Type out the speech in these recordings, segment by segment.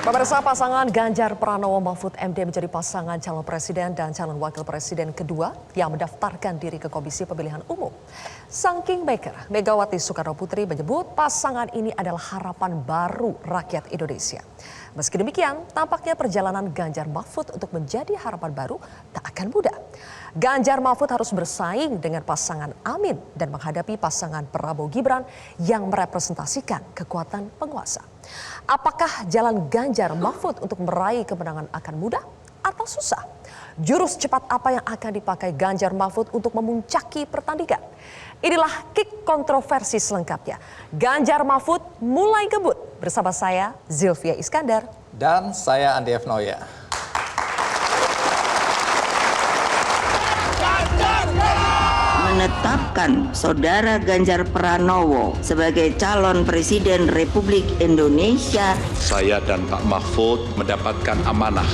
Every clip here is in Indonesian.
Pemirsa, pasangan Ganjar Pranowo Mahfud MD menjadi pasangan calon presiden dan calon wakil presiden kedua yang mendaftarkan diri ke Komisi Pemilihan Umum. Sang Kingmaker Megawati Soekarno Putri menyebut pasangan ini adalah harapan baru rakyat Indonesia. Meski demikian, tampaknya perjalanan Ganjar Mahfud untuk menjadi harapan baru tak akan mudah. Ganjar Mahfud harus bersaing dengan pasangan Amin dan menghadapi pasangan Prabowo Gibran yang merepresentasikan kekuatan penguasa. Apakah jalan Ganjar Mahfud untuk meraih kemenangan akan mudah atau susah? Jurus cepat apa yang akan dipakai Ganjar Mahfud untuk memuncaki pertandingan? Inilah kick kontroversi selengkapnya. Ganjar Mahfud mulai ngebut bersama saya Zilvia Iskandar. Dan saya Andi F. Noya. Menetapkan Saudara Ganjar Pranowo sebagai calon presiden Republik Indonesia. Saya dan Pak Mahfud mendapatkan amanah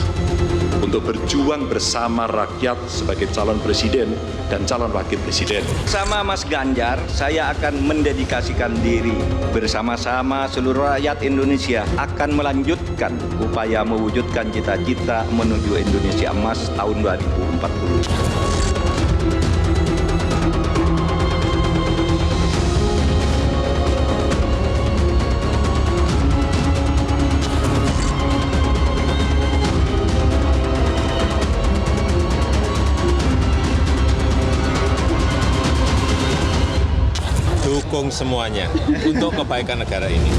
untuk berjuang bersama rakyat sebagai calon presiden dan calon wakil presiden. Sama Mas Ganjar, saya akan mendedikasikan diri bersama-sama seluruh rakyat Indonesia akan melanjutkan upaya mewujudkan cita-cita menuju Indonesia Emas tahun 2040. Dukung semuanya untuk kebaikan negara ini.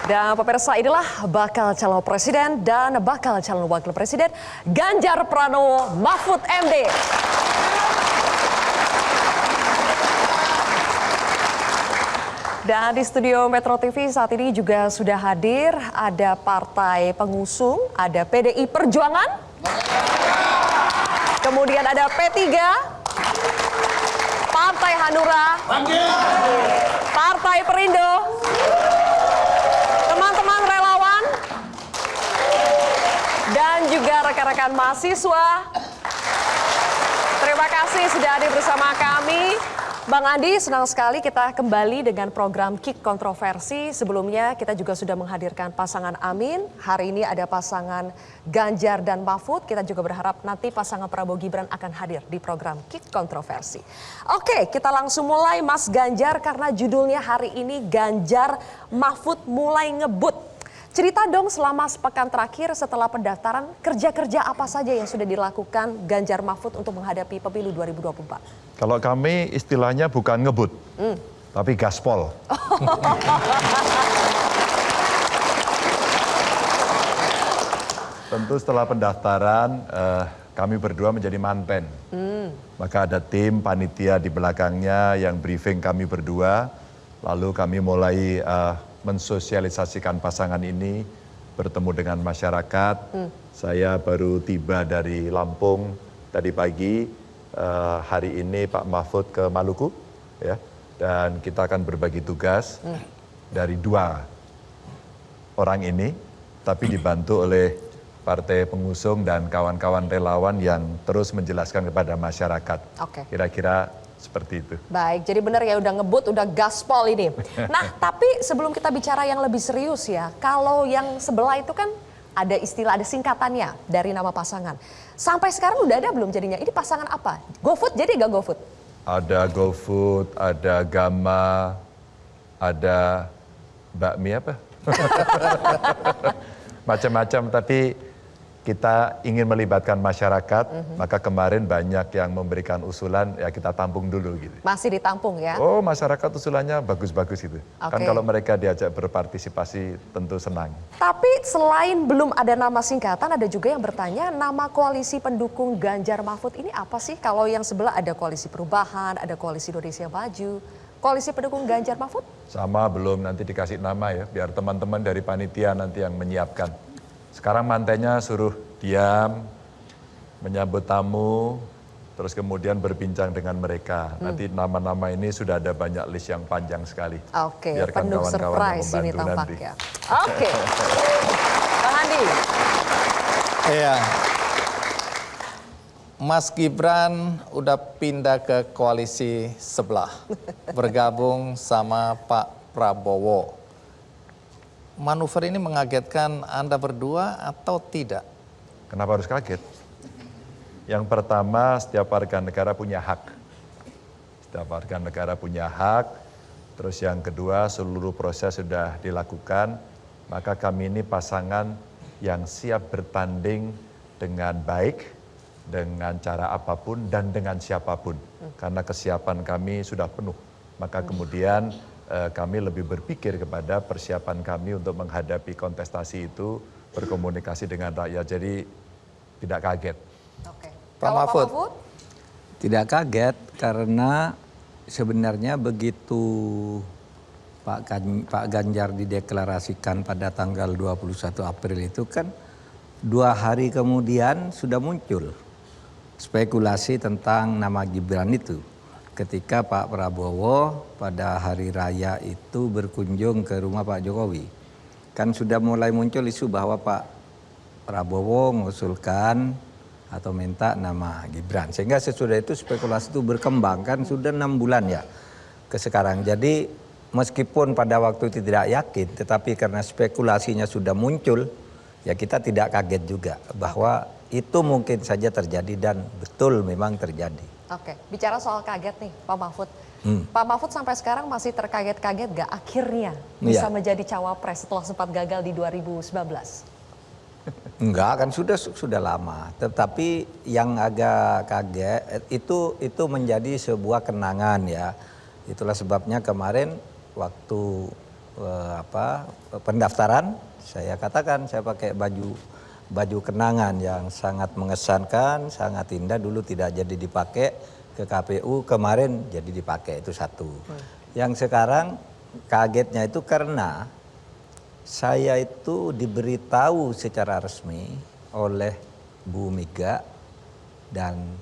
Dan pemirsa, inilah bakal calon presiden dan bakal calon wakil presiden Ganjar Pranowo Mahfud MD. Dan di studio Metro TV saat ini juga sudah hadir ada partai pengusung, ada PDI Perjuangan, kemudian ada P3, Partai Hanura, Partai Perindo, teman-teman relawan, dan juga rekan-rekan mahasiswa. Terima kasih sudah hadir bersama kami. Bang Andi, senang sekali kita kembali dengan program Kick Kontroversi. Sebelumnya kita juga sudah menghadirkan pasangan Amin. Hari ini ada pasangan Ganjar dan Mahfud. Kita juga berharap nanti pasangan Prabowo Gibran akan hadir di program Kick Kontroversi. Oke, kita langsung mulai Mas Ganjar karena judulnya hari ini Ganjar Mahfud mulai ngebut. Cerita dong selama sepekan terakhir setelah pendaftaran, kerja-kerja apa saja yang sudah dilakukan Ganjar Mahfud untuk menghadapi pemilu 2024? Kalau kami istilahnya bukan ngebut, tapi gaspol. Tentu setelah pendaftaran kami berdua menjadi manpen. Maka ada tim panitia di belakangnya yang briefing kami berdua. Lalu kami mulai mensosialisasikan pasangan ini, bertemu dengan masyarakat. Saya baru tiba dari Lampung tadi pagi. Hari ini Pak Mahfud ke Maluku, ya, dan kita akan berbagi tugas dari dua orang ini, tapi dibantu oleh partai pengusung dan kawan-kawan relawan yang terus menjelaskan kepada masyarakat. Kira-kira seperti itu. Baik, jadi benar ya udah ngebut, udah gaspol ini. Nah, tapi sebelum kita bicara yang lebih serius ya, kalau yang sebelah itu kan ada istilah, ada singkatannya dari nama pasangan. Sampai sekarang udah ada belum jadinya? Ini pasangan apa? GoFood jadi gak GoFood? Ada GoFood, ada Gama, ada bakmi apa? Macam-macam, tapi kita ingin melibatkan masyarakat, maka kemarin banyak yang memberikan usulan, ya kita tampung dulu gitu. Masih ditampung ya? Oh, masyarakat usulannya bagus-bagus itu. Kan kalau mereka diajak berpartisipasi tentu senang. Tapi selain belum ada nama singkatan, ada juga yang bertanya nama koalisi pendukung Ganjar Mahfud ini apa sih? Kalau yang sebelah ada koalisi perubahan, ada koalisi Indonesia Maju. Koalisi pendukung Ganjar Mahfud? Sama, belum, nanti dikasih nama ya, biar teman-teman dari panitia nanti yang menyiapkan. Sekarang mantennya suruh diam, menyambut tamu, terus kemudian berbincang dengan mereka. Nanti nama-nama ini sudah ada banyak list yang panjang sekali. Oke, biarkan penuh kawan-kawan yang surprise ini membantu tampaknya. Oke, Bang Andi. Iya, Mas Gibran udah pindah ke koalisi sebelah, bergabung sama Pak Prabowo. Manuver ini mengagetkan Anda berdua atau tidak? Kenapa harus kaget? Yang pertama, setiap warga negara punya hak. Setiap warga negara punya hak. Terus yang kedua, seluruh proses sudah dilakukan. Maka kami ini pasangan yang siap bertanding dengan baik, dengan cara apapun dan dengan siapapun. Karena kesiapan kami sudah penuh. Maka kemudian kami lebih berpikir kepada persiapan kami untuk menghadapi kontestasi itu, berkomunikasi dengan rakyat. Jadi tidak kaget. Oke. Pak Kalau Mahfud? Tidak kaget karena sebenarnya begitu Pak Ganjar dideklarasikan pada tanggal 21 April itu kan 2 hari kemudian sudah muncul spekulasi tentang nama Gibran itu. Ketika Pak Prabowo pada hari raya itu berkunjung ke rumah Pak Jokowi. Kan sudah mulai muncul isu bahwa Pak Prabowo mengusulkan atau minta nama Gibran. Sehingga sesudah itu spekulasi itu berkembang kan sudah 6 bulan ya ke sekarang. Jadi meskipun pada waktu itu tidak yakin, tetapi karena spekulasinya sudah muncul, ya kita tidak kaget juga bahwa itu mungkin saja terjadi dan betul memang terjadi. Oke, bicara soal kaget nih Pak Mahfud. Pak Mahfud sampai sekarang masih terkaget-kaget gak akhirnya bisa menjadi cawapres setelah sempat gagal di 2019? Enggak, kan sudah lama. Tetapi yang agak kaget itu menjadi sebuah kenangan ya. Itulah sebabnya kemarin waktu pendaftaran saya katakan saya pakai baju kenangan yang sangat mengesankan, sangat indah, dulu tidak jadi dipakai ke KPU, kemarin jadi dipakai, itu satu. Yang sekarang kagetnya itu karena saya itu diberitahu secara resmi oleh Bu Mega dan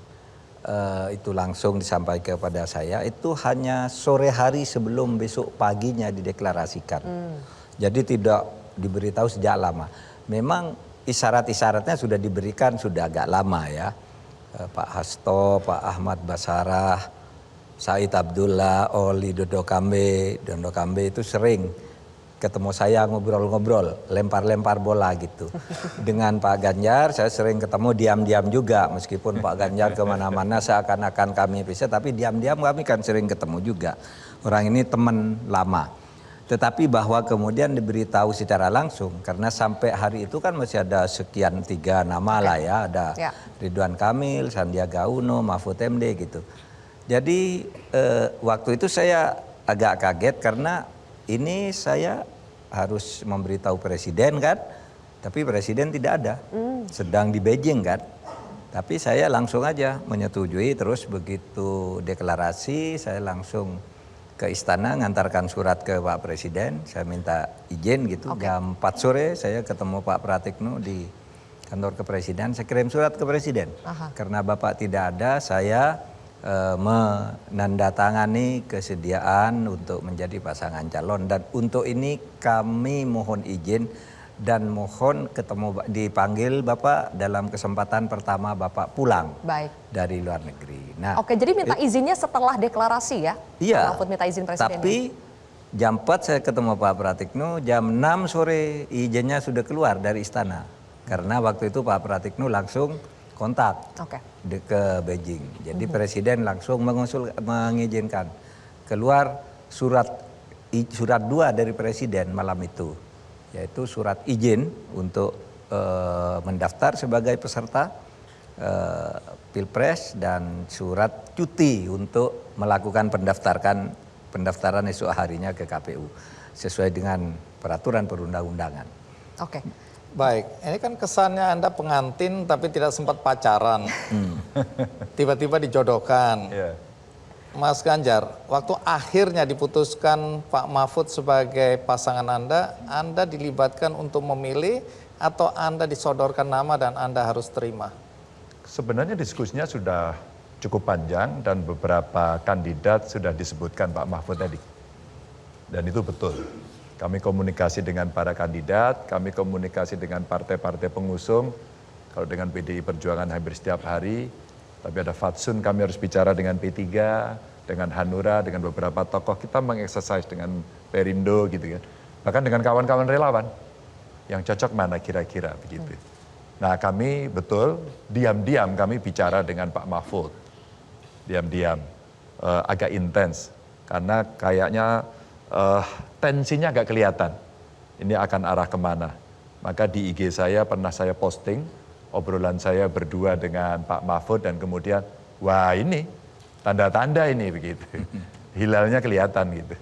itu langsung disampaikan kepada saya, itu hanya sore hari sebelum besok paginya dideklarasikan. Jadi tidak diberitahu sejak lama. Memang isyarat-isyaratnya sudah diberikan sudah agak lama ya. Pak Hasto, Pak Ahmad Basarah, Said Abdullah, Oli Dodo Kambe itu sering ketemu saya ngobrol-ngobrol, lempar-lempar bola gitu. Dengan Pak Ganjar saya sering ketemu diam-diam juga, meskipun Pak Ganjar kemana-mana seakan-akan kami bisa, tapi diam-diam kami kan sering ketemu juga. Orang ini teman lama. Tetapi bahwa kemudian diberitahu secara langsung, karena sampai hari itu kan masih ada sekian 3 nama lah ya, ada Ridwan Kamil, Sandiaga Uno, Mahfud MD gitu. Jadi waktu itu saya agak kaget karena ini saya harus memberitahu presiden kan, tapi presiden tidak ada, sedang di Beijing kan. Tapi saya langsung aja menyetujui, terus begitu deklarasi saya langsung ke istana ngantarkan surat ke Pak Presiden, saya minta izin gitu. Jam 4 sore saya ketemu Pak Pratikno di kantor kepresiden, saya kirim surat ke presiden. Karena Bapak tidak ada, saya menandatangani kesediaan untuk menjadi pasangan calon, dan untuk ini kami mohon izin dan mohon ketemu, dipanggil Bapak dalam kesempatan pertama Bapak pulang dari luar negeri. Nah, oke, jadi minta izinnya setelah deklarasi ya? Iya, Mahfud minta izin presiden. tapi jam 4 saya ketemu Pak Pratikno, jam 6 sore izinnya sudah keluar dari istana. Karena waktu itu Pak Pratikno langsung kontak ke Beijing. Jadi presiden langsung mengizinkan. Keluar surat 2 dari presiden malam itu, yaitu surat izin untuk mendaftar sebagai peserta Pilpres dan surat cuti untuk melakukan pendaftaran esok harinya ke KPU sesuai dengan peraturan perundang-undangan. Oke. Baik, ini kan kesannya Anda pengantin tapi tidak sempat pacaran. Tiba-tiba dijodohkan. Mas Ganjar, waktu akhirnya diputuskan Pak Mahfud sebagai pasangan Anda dilibatkan untuk memilih atau Anda disodorkan nama dan Anda harus terima? Sebenarnya diskusinya sudah cukup panjang dan beberapa kandidat sudah disebutkan Pak Mahfud tadi. Dan itu betul. Kami komunikasi dengan para kandidat, kami komunikasi dengan partai-partai pengusung. Kalau dengan PDI Perjuangan hampir setiap hari, Tapi ada fatsun kami harus bicara dengan P3, dengan Hanura, dengan beberapa tokoh. Kita mengeksersis dengan Perindo gitu kan. Bahkan dengan kawan-kawan relawan. Yang cocok mana kira-kira begitu. Nah kami betul diam-diam kami bicara dengan Pak Mahfud. Diam-diam, agak intens. Karena kayaknya tensinya agak kelihatan. Ini akan arah kemana. Maka di IG saya pernah saya posting obrolan saya berdua dengan Pak Mahfud dan kemudian wah ini tanda-tanda ini begitu. Hilalnya kelihatan gitu.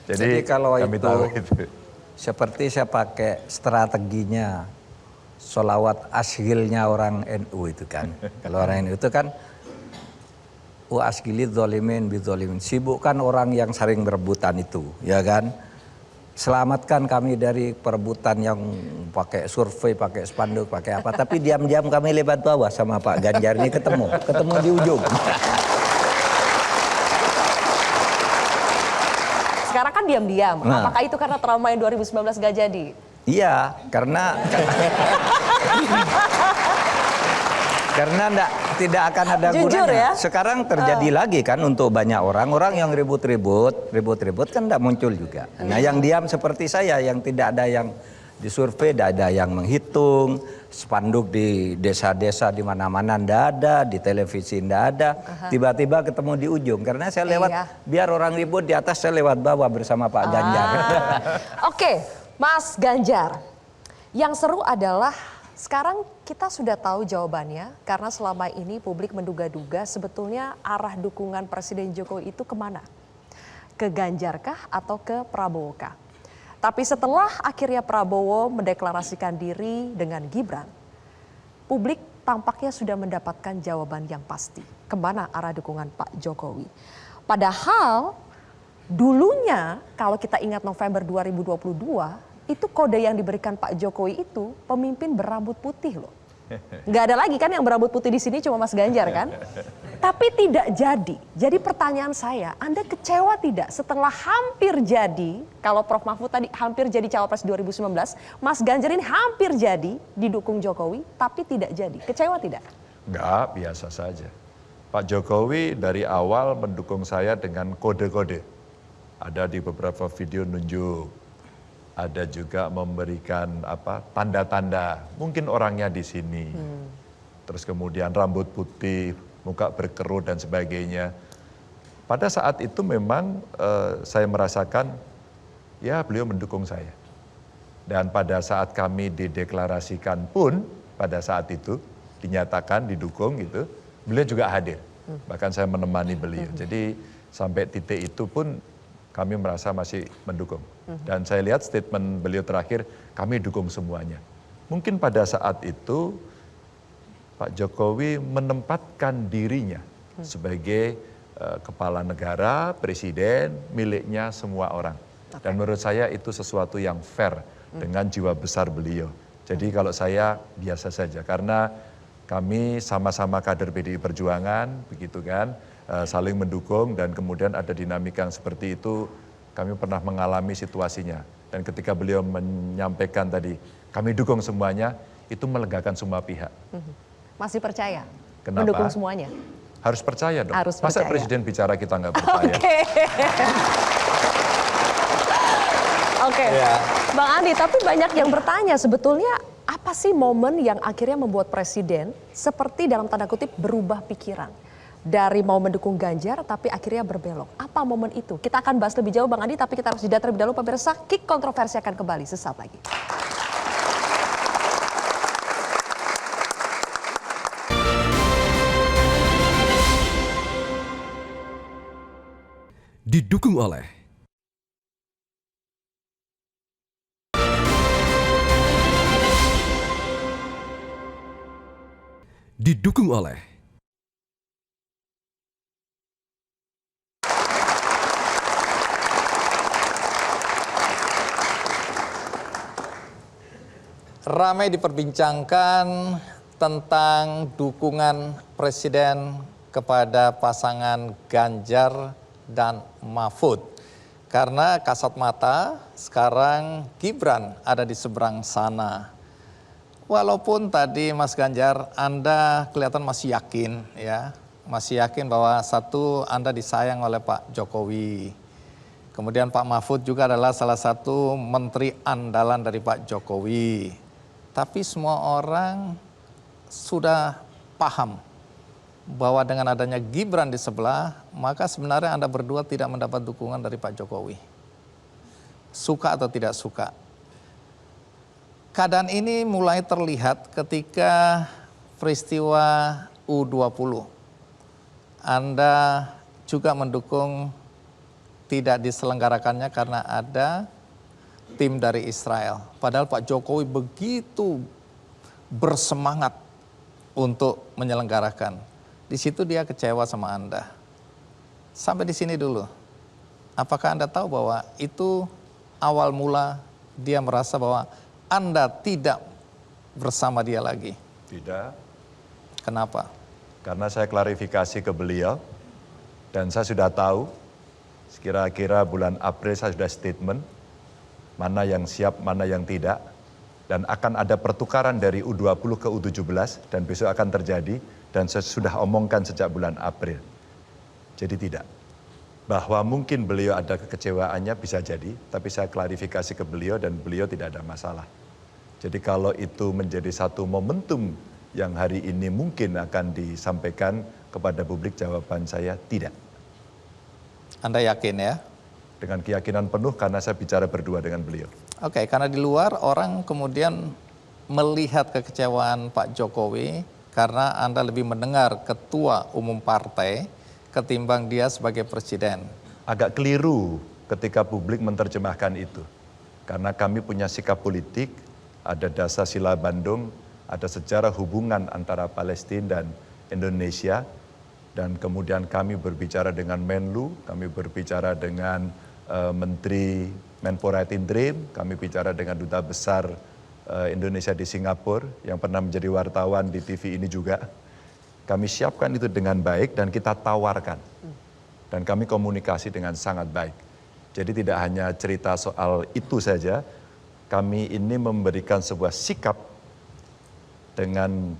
Jadi kalau kami itu, tahu itu seperti saya pakai strateginya sholawat ashilnya orang NU itu kan. Kalau orang NU itu kan asgili dzalimin bidzalimin. Sibukkan orang yang saling berebutan itu, ya kan? Selamatkan kami dari perebutan yang pakai survei, pakai spanduk, pakai apa. Tapi diam-diam kami lewat bawah sama Pak Ganjar ini ketemu di ujung. Sekarang kan diam-diam. Apakah itu karena trauma yang 2019 gak jadi? Iya, karena tidak akan ada Jujur gunanya. ya? Sekarang terjadi lagi kan untuk banyak orang yang ribut-ribut kan tidak muncul juga. Nah yang diam seperti saya yang tidak ada yang disurvei, tidak ada yang menghitung, spanduk di desa-desa di mana-mana tidak ada, di televisi tidak ada, tiba-tiba ketemu di ujung. Karena saya lewat, biar orang ribut di atas, saya lewat bawah bersama Pak Ganjar. Oke, Mas Ganjar, yang seru adalah sekarang kita sudah tahu jawabannya karena selama ini publik menduga-duga sebetulnya arah dukungan Presiden Jokowi itu kemana? Ke Ganjarkah atau ke Prabowokah? Tapi setelah akhirnya Prabowo mendeklarasikan diri dengan Gibran, publik tampaknya sudah mendapatkan jawaban yang pasti. Kemana arah dukungan Pak Jokowi? Padahal dulunya kalau kita ingat November 2022, itu kode yang diberikan Pak Jokowi itu pemimpin berambut putih loh. Nggak ada lagi kan yang berambut putih di sini cuma Mas Ganjar kan? Tapi tidak jadi. Jadi pertanyaan saya, Anda kecewa tidak setelah hampir jadi, kalau Prof Mahfud tadi hampir jadi cawapres 2019, Mas Ganjar ini hampir jadi didukung Jokowi, tapi tidak jadi. Kecewa tidak? Enggak, biasa saja. Pak Jokowi dari awal mendukung saya dengan kode-kode. Ada di beberapa video nunjuk. Ada juga memberikan tanda-tanda, mungkin orangnya di sini. Terus kemudian rambut putih, muka berkerut dan sebagainya. Pada saat itu memang saya merasakan, ya beliau mendukung saya. Dan pada saat kami dideklarasikan pun, pada saat itu dinyatakan didukung gitu, beliau juga hadir. Bahkan saya menemani beliau. Jadi sampai titik itu pun kami merasa masih mendukung. Dan saya lihat statement beliau terakhir, kami dukung semuanya. Mungkin pada saat itu Pak Jokowi menempatkan dirinya sebagai kepala negara, presiden, miliknya semua orang. Dan menurut saya itu sesuatu yang fair dengan jiwa besar beliau. Jadi kalau saya biasa saja, karena kami sama-sama kader PDI Perjuangan, begitu kan, saling mendukung dan kemudian ada dinamika yang seperti itu, kami pernah mengalami situasinya. Dan ketika beliau menyampaikan tadi, kami dukung semuanya, itu melegakan semua pihak. Masih percaya? Kenapa? Mendukung semuanya? Harus percaya dong. Harus Masa percaya. presiden bicara kita nggak percaya? Oke. Bang Andi, tapi banyak yang bertanya sebetulnya apa sih momen yang akhirnya membuat presiden seperti dalam tanda kutip berubah pikiran? Dari mau mendukung Ganjar tapi akhirnya berbelok. Apa momen itu? Kita akan bahas lebih jauh Bang Andi, tapi kita harus jeda terlebih dahulu pemirsa. Kick Kontroversi akan kembali sesaat lagi. Didukung oleh Ramai diperbincangkan tentang dukungan Presiden kepada pasangan Ganjar dan Mahfud. Karena kasat mata sekarang Gibran ada di seberang sana. Walaupun tadi Mas Ganjar, Anda kelihatan masih yakin ya, masih yakin bahwa satu, Anda disayang oleh Pak Jokowi. Kemudian Pak Mahfud juga adalah salah satu menteri andalan dari Pak Jokowi. Tapi semua orang sudah paham bahwa dengan adanya Gibran di sebelah, maka sebenarnya Anda berdua tidak mendapat dukungan dari Pak Jokowi. Suka atau tidak suka. Keadaan ini mulai terlihat ketika peristiwa U20. Anda juga mendukung tidak diselenggarakannya karena ada tim dari Israel. Padahal Pak Jokowi begitu bersemangat untuk menyelenggarakan. Di situ dia kecewa sama Anda. Sampai di sini dulu. Apakah Anda tahu bahwa itu awal mula dia merasa bahwa Anda tidak bersama dia lagi? Tidak. Kenapa? Karena saya klarifikasi ke beliau dan saya sudah tahu kira-kira bulan April saya sudah statement mana yang siap, mana yang tidak, dan akan ada pertukaran dari U20 ke U17 dan besok akan terjadi dan saya sudah omongkan sejak bulan April. Jadi tidak. Bahwa mungkin beliau ada kekecewaannya bisa jadi, tapi saya klarifikasi ke beliau dan beliau tidak ada masalah. Jadi kalau itu menjadi satu momentum yang hari ini mungkin akan disampaikan kepada publik, jawaban saya tidak. Anda yakin ya? Dengan keyakinan penuh karena saya bicara berdua dengan beliau. Oke, karena di luar orang kemudian melihat kekecewaan Pak Jokowi karena Anda lebih mendengar ketua umum partai ketimbang dia sebagai presiden. Agak keliru ketika publik menerjemahkan itu. Karena kami punya sikap politik, ada dasar sila Bandung, ada sejarah hubungan antara Palestina dan Indonesia, dan kemudian kami berbicara dengan Menlu, kami berbicara dengan Menteri Menpora-Tindrim, kami bicara dengan Duta Besar Indonesia di Singapura yang pernah menjadi wartawan di TV ini juga. Kami siapkan itu dengan baik dan kita tawarkan. Dan kami komunikasi dengan sangat baik. Jadi tidak hanya cerita soal itu saja, kami ini memberikan sebuah sikap dengan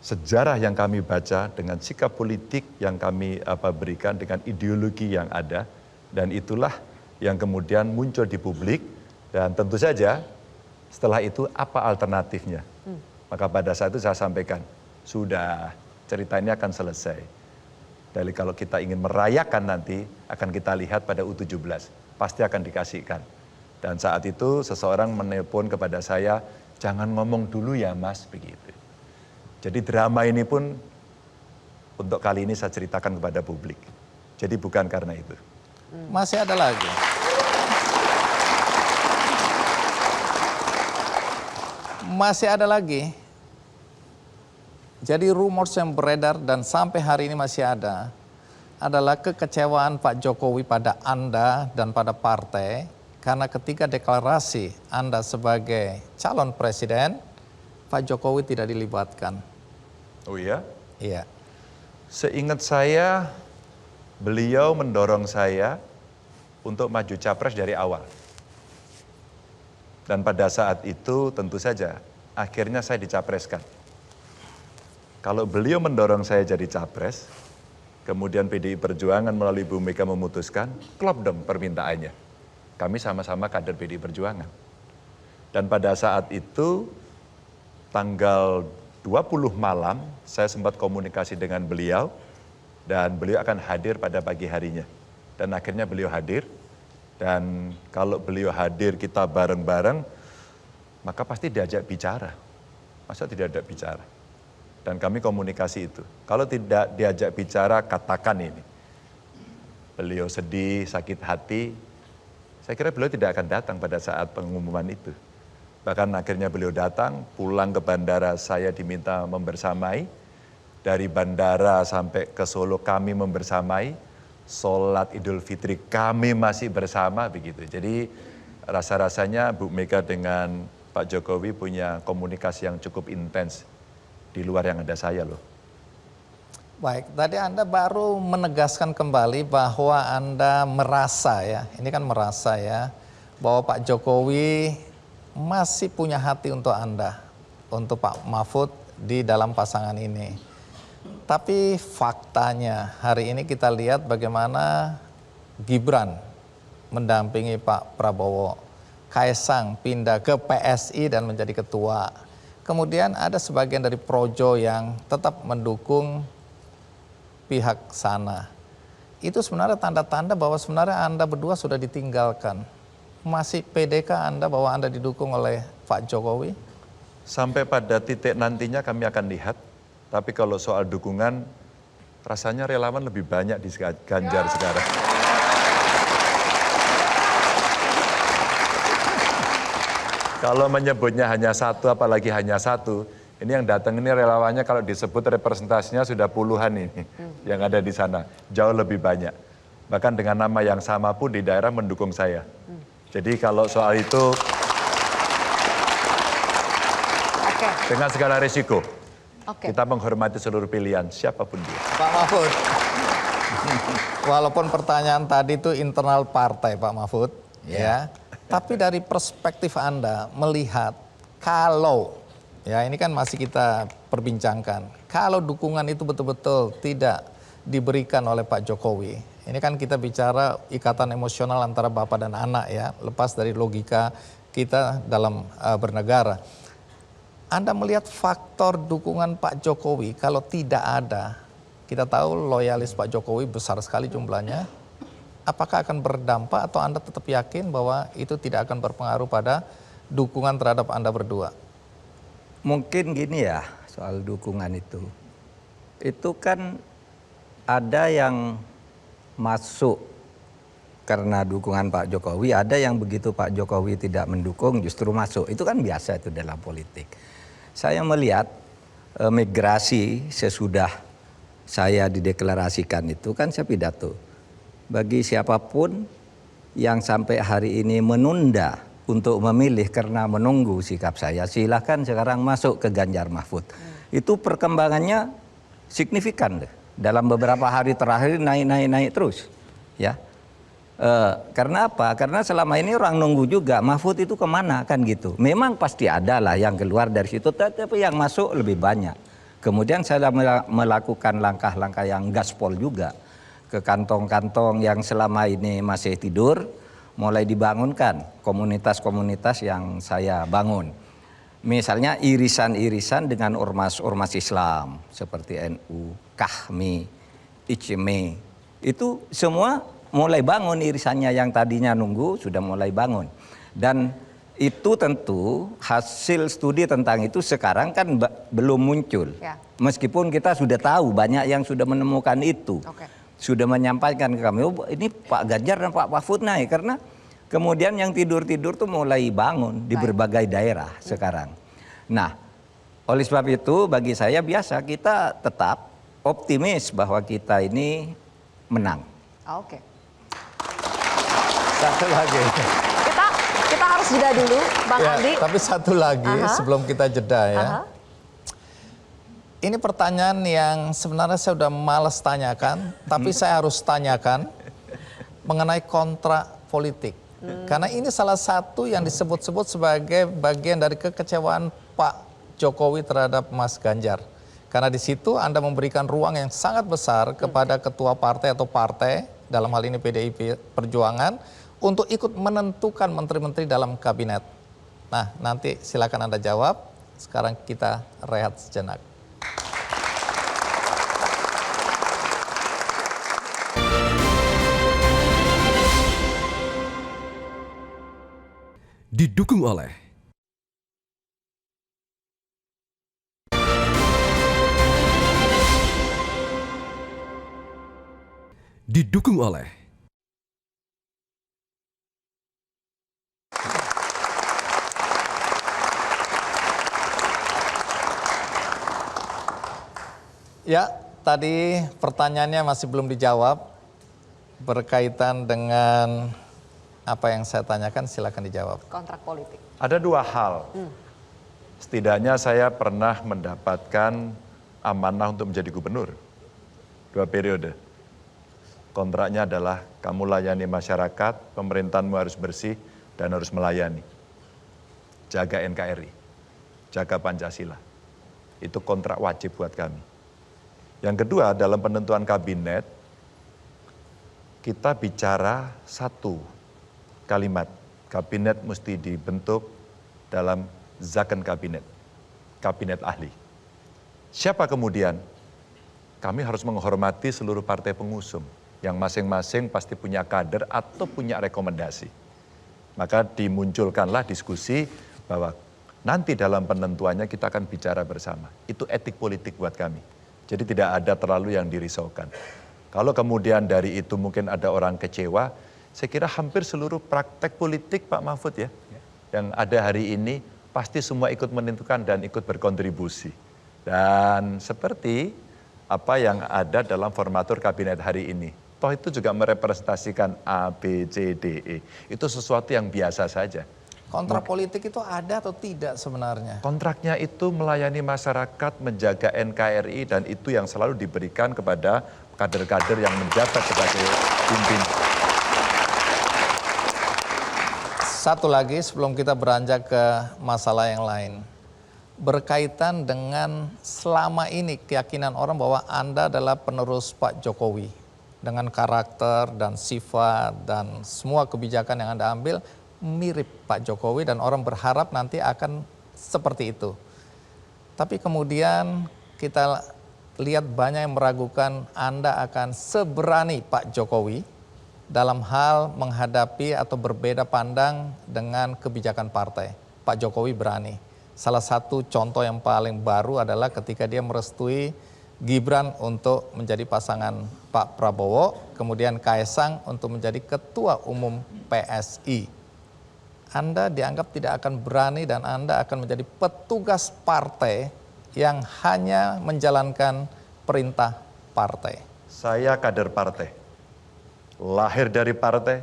sejarah yang kami baca, dengan sikap politik yang kami berikan, dengan ideologi yang ada. Dan itulah yang kemudian muncul di publik. Dan tentu saja setelah itu apa alternatifnya? Maka pada saat itu saya sampaikan, sudah cerita ini akan selesai. Dari kalau kita ingin merayakan nanti, akan kita lihat pada U17. Pasti akan dikasihkan. Dan saat itu seseorang menelpon kepada saya, jangan ngomong dulu ya Mas, begitu. Jadi drama ini pun untuk kali ini saya ceritakan kepada publik. Jadi bukan karena itu. Masih ada lagi. Masih ada lagi. Jadi rumors yang beredar dan sampai hari ini masih ada adalah kekecewaan Pak Jokowi pada Anda dan pada partai karena ketika deklarasi Anda sebagai calon presiden, Pak Jokowi tidak dilibatkan. Oh iya? Iya. Seingat saya, beliau mendorong saya untuk maju capres dari awal. Dan pada saat itu tentu saja akhirnya saya dicapreskan. Kalau beliau mendorong saya jadi capres, kemudian PDI Perjuangan melalui Bu Mega memutuskan, klop dong permintaannya. Kami sama-sama kader PDI Perjuangan. Dan pada saat itu, tanggal 20 malam, saya sempat komunikasi dengan beliau, dan beliau akan hadir pada pagi harinya. Dan akhirnya beliau hadir, dan kalau beliau hadir kita bareng-bareng, maka pasti diajak bicara. Masa tidak ada bicara? Dan kami komunikasi itu. Kalau tidak diajak bicara, katakan ini. Beliau sedih, sakit hati. Saya kira beliau tidak akan datang pada saat pengumuman itu. Bahkan akhirnya beliau datang, pulang ke bandara, saya diminta membersamai. Dari bandara sampai ke Solo kami membersamai. Sholat Idul Fitri kami masih bersama begitu. Jadi rasa-rasanya Bu Mega dengan Pak Jokowi punya komunikasi yang cukup intens. Di luar yang ada saya loh. Baik, tadi Anda baru menegaskan kembali bahwa Anda merasa ya, ini kan merasa ya, bahwa Pak Jokowi masih punya hati untuk Anda. untuk Pak Mahfud di dalam pasangan ini. Tapi faktanya hari ini kita lihat bagaimana Gibran mendampingi Pak Prabowo, Kaesang pindah ke PSI dan menjadi ketua. Kemudian ada sebagian dari Projo yang tetap mendukung pihak sana. Itu sebenarnya tanda-tanda bahwa sebenarnya Anda berdua sudah ditinggalkan. Masih PDK Anda bahwa Anda didukung oleh Pak Jokowi? Sampai pada titik nantinya kami akan lihat. Tapi kalau soal dukungan, rasanya relawan lebih banyak di Ganjar sekarang. Kalau menyebutnya hanya satu, apalagi hanya satu, ini yang datang ini relawannya kalau disebut representasinya sudah puluhan ini yang ada di sana, jauh lebih banyak. Bahkan dengan nama yang sama pun di daerah mendukung saya. Jadi kalau soal itu, dengan segala risiko, kita menghormati seluruh pilihan siapapun dia. Pak Mahfud, walaupun pertanyaan tadi itu internal partai Pak Mahfud, ya. Tapi dari perspektif Anda melihat kalau, ya ini kan masih kita perbincangkan, kalau dukungan itu betul-betul tidak diberikan oleh Pak Jokowi, ini kan kita bicara ikatan emosional antara bapak dan anak ya, lepas dari logika kita dalam bernegara. Anda melihat faktor dukungan Pak Jokowi kalau tidak ada, kita tahu loyalis Pak Jokowi besar sekali jumlahnya, apakah akan berdampak atau Anda tetap yakin bahwa itu tidak akan berpengaruh pada dukungan terhadap Anda berdua? Mungkin gini ya, soal dukungan itu. Itu kan ada yang masuk karena dukungan Pak Jokowi, ada yang begitu Pak Jokowi tidak mendukung justru masuk. Itu kan biasa itu dalam politik. Saya melihat migrasi sesudah saya dideklarasikan itu kan saya pidato. Bagi siapapun yang sampai hari ini menunda untuk memilih karena menunggu sikap saya, silahkan sekarang masuk ke Ganjar Mahfud. Itu perkembangannya signifikan. Dalam beberapa hari terakhir naik terus. Ya. Karena apa? Karena selama ini orang nunggu juga Mahfud itu kemana kan gitu. Memang pasti ada lah yang keluar dari situ, tapi yang masuk lebih banyak. Kemudian saya melakukan langkah-langkah yang gaspol juga. Ke kantong-kantong yang selama ini masih tidur, mulai dibangunkan komunitas-komunitas yang saya bangun. Misalnya irisan-irisan dengan ormas-ormas Islam seperti NU, KAHMI, ICME. Itu semua mulai bangun irisannya, yang tadinya nunggu sudah mulai bangun. Dan itu tentu hasil studi tentang itu sekarang kan belum muncul. Ya. Meskipun kita sudah tahu banyak yang sudah menemukan itu. Sudah menyampaikan ke kami, oh, ini Pak Ganjar dan Pak Mahfud naik. Karena kemudian yang tidur-tidur tuh mulai bangun di berbagai daerah sekarang. Nah, oleh sebab itu bagi saya biasa kita tetap optimis bahwa kita ini menang. Oke. Satu lagi. Kita harus jeda dulu, Bang Andi. Tapi satu lagi sebelum kita jeda ya. Ini pertanyaan yang sebenarnya saya udah males tanyakan, tapi saya harus tanyakan mengenai kontrak politik. Karena ini salah satu yang disebut-sebut sebagai bagian dari kekecewaan Pak Jokowi terhadap Mas Ganjar. Karena di situ Anda memberikan ruang yang sangat besar kepada ketua partai atau partai, dalam hal ini PDIP Perjuangan, untuk ikut menentukan menteri-menteri dalam kabinet. Nah, nanti silakan Anda jawab. Sekarang kita rehat sejenak. Didukung oleh Ya, tadi pertanyaannya masih belum dijawab berkaitan dengan apa yang saya tanyakan, silakan dijawab. Kontrak politik. Ada dua hal. Setidaknya saya pernah mendapatkan amanah untuk menjadi gubernur. 2 periode. Kontraknya adalah kamu layani masyarakat, pemerintahanmu harus bersih dan harus melayani. Jaga NKRI. jaga Pancasila. Itu kontrak wajib buat kami. Yang kedua, dalam penentuan kabinet, kita bicara satu kalimat, kabinet mesti dibentuk dalam zakon kabinet, kabinet ahli. Siapa kemudian? Kami harus menghormati seluruh partai pengusung, yang masing-masing pasti punya kader atau punya rekomendasi. Maka dimunculkanlah diskusi bahwa nanti dalam penentuannya kita akan bicara bersama. Itu etik politik buat kami. Jadi tidak ada terlalu yang dirisaukan. Kalau kemudian dari itu mungkin ada orang kecewa, saya kira hampir seluruh praktek politik Pak Mahfud ya, yang ada hari ini pasti semua ikut menentukan dan ikut berkontribusi. Dan seperti apa yang ada dalam formatur kabinet hari ini. Toh itu juga merepresentasikan A, B, C, D, E. Itu sesuatu yang biasa saja. Kontrak politik itu ada atau tidak sebenarnya? Kontraknya itu melayani masyarakat, menjaga NKRI, dan itu yang selalu diberikan kepada kader-kader yang menjabat sebagai pimpinan. Satu lagi sebelum kita beranjak ke masalah yang lain. Berkaitan dengan selama ini keyakinan orang bahwa Anda adalah penerus Pak Jokowi. Dengan karakter dan sifat dan semua kebijakan yang Anda ambil mirip Pak Jokowi dan orang berharap nanti akan seperti itu. Tapi kemudian kita lihat banyak yang meragukan Anda akan seberani Pak Jokowi dalam hal menghadapi atau berbeda pandang dengan kebijakan partai. Pak Jokowi berani. Salah satu contoh yang paling baru adalah ketika dia merestui Gibran untuk menjadi pasangan Pak Prabowo, kemudian Kaesang untuk menjadi ketua umum PSI. Anda dianggap tidak akan berani dan Anda akan menjadi petugas partai yang hanya menjalankan perintah partai. Saya kader partai, lahir dari partai,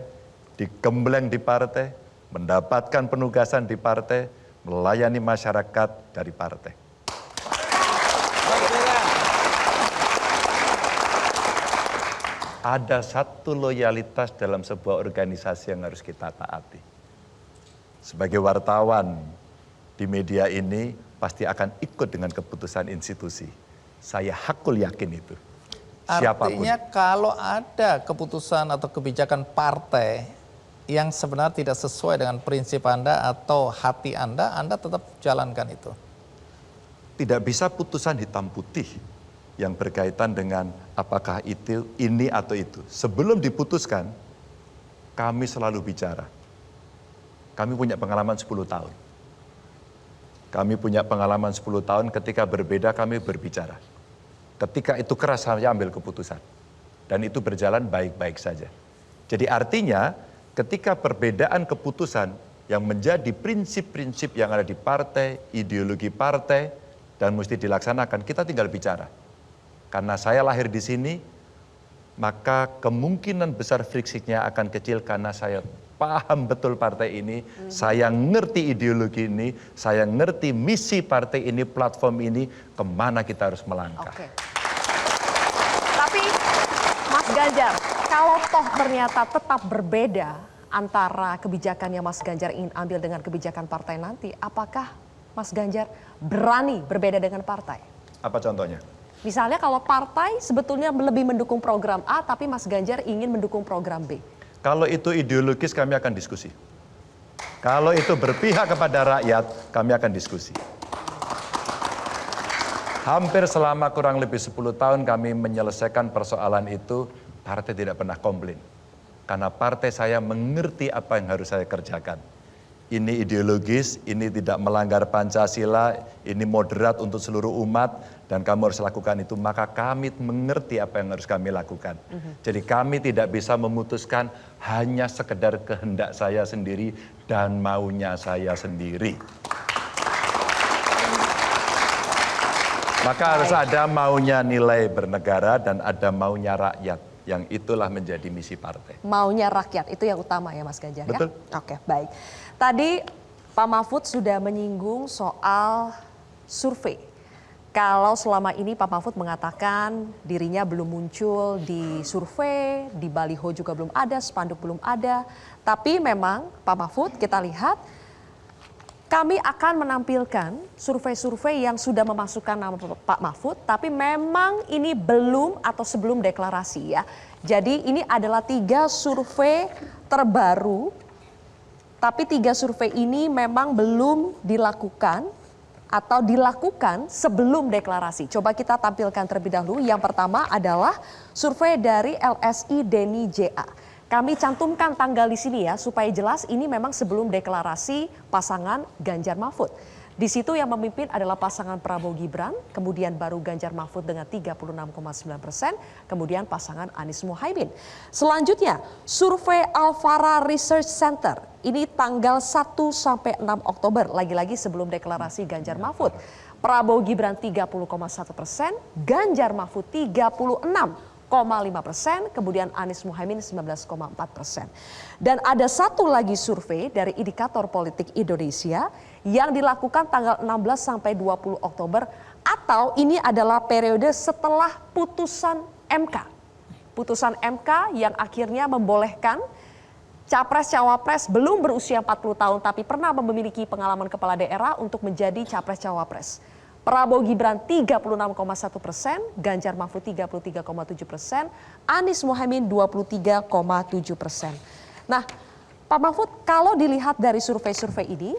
digembleng di partai, mendapatkan penugasan di partai, melayani masyarakat dari partai. Ada satu loyalitas dalam sebuah organisasi yang harus kita taati. Sebagai wartawan di media ini pasti akan ikut dengan keputusan institusi. Saya hakul yakin itu. Siapapun. Artinya kalau ada keputusan atau kebijakan partai yang sebenarnya tidak sesuai dengan prinsip Anda atau hati Anda tetap jalankan itu. Tidak bisa putusan hitam putih yang berkaitan dengan apakah itu, ini atau itu. Sebelum diputuskan, kami selalu bicara. Kami punya pengalaman 10 tahun. Kami punya pengalaman 10 tahun ketika berbeda kami berbicara. Ketika itu keras saya ambil keputusan. Dan itu berjalan baik-baik saja. Jadi artinya ketika perbedaan keputusan yang menjadi prinsip-prinsip yang ada di partai, ideologi partai, dan mesti dilaksanakan, kita tinggal bicara. Karena saya lahir di sini, maka kemungkinan besar friksinya akan kecil karena saya paham betul partai ini, saya ngerti ideologi ini, saya ngerti misi partai ini, platform ini, kemana kita harus melangkah. Oke. Tapi Mas Ganjar, kalau toh ternyata tetap berbeda antara kebijakan yang Mas Ganjar ingin ambil dengan kebijakan partai nanti, apakah Mas Ganjar berani berbeda dengan partai? Apa contohnya? Misalnya kalau partai sebetulnya lebih mendukung program A, tapi Mas Ganjar ingin mendukung program B. Kalau itu ideologis kami akan diskusi. Kalau itu berpihak kepada rakyat, kami akan diskusi. Hampir selama kurang lebih 10 tahun kami menyelesaikan persoalan itu, partai tidak pernah komplain. Karena partai saya mengerti apa yang harus saya kerjakan. Ini ideologis, ini tidak melanggar Pancasila, ini moderat untuk seluruh umat, dan kamu harus lakukan itu. Maka kami mengerti apa yang harus kami lakukan. Jadi kami tidak bisa memutuskan hanya sekedar kehendak saya sendiri dan maunya saya sendiri. Maka harus ada maunya nilai bernegara dan ada maunya rakyat. Yang itulah menjadi misi partai. Maunya rakyat, itu yang utama ya Mas Ganjar. Betul. Ya? Oke, baik. Tadi Pak Mahfud sudah menyinggung soal survei. Kalau selama ini Pak Mahfud mengatakan dirinya belum muncul di survei, di baliho juga belum ada, spanduk belum ada. Tapi memang Pak Mahfud kita lihat Kami akan menampilkan survei-survei yang sudah memasukkan nama Pak Mahfud, tapi memang ini belum atau sebelum deklarasi ya. Jadi ini adalah 3 survei terbaru, tapi 3 survei ini memang belum dilakukan atau dilakukan sebelum deklarasi. Coba kita tampilkan terlebih dahulu. Yang pertama adalah survei dari LSI Denny JA. Kami cantumkan tanggal di sini ya supaya jelas ini memang sebelum deklarasi pasangan Ganjar Mahfud. Di situ yang memimpin adalah pasangan Prabowo Gibran, kemudian baru Ganjar Mahfud dengan 36,9%, kemudian pasangan Anies Mohaimin. Selanjutnya, survei Alfara Research Center. Ini tanggal 1 sampai 6 Oktober, lagi-lagi sebelum deklarasi Ganjar Mahfud. Prabowo Gibran 30,1%, Ganjar Mahfud 36,5%, kemudian Anies Mohaimin 19,4%. Dan ada satu lagi survei dari Indikator Politik Indonesia yang dilakukan tanggal 16 sampai 20 Oktober atau ini adalah periode setelah putusan MK. Putusan MK yang akhirnya membolehkan Capres-Cawapres belum berusia 40 tahun tapi pernah memiliki pengalaman kepala daerah untuk menjadi Capres-Cawapres. Prabowo Gibran 36,1%, Ganjar Mahfud 33,7%, Anies Mohaimin 23,7%. Nah, Pak Mahfud, kalau dilihat dari survei-survei ini,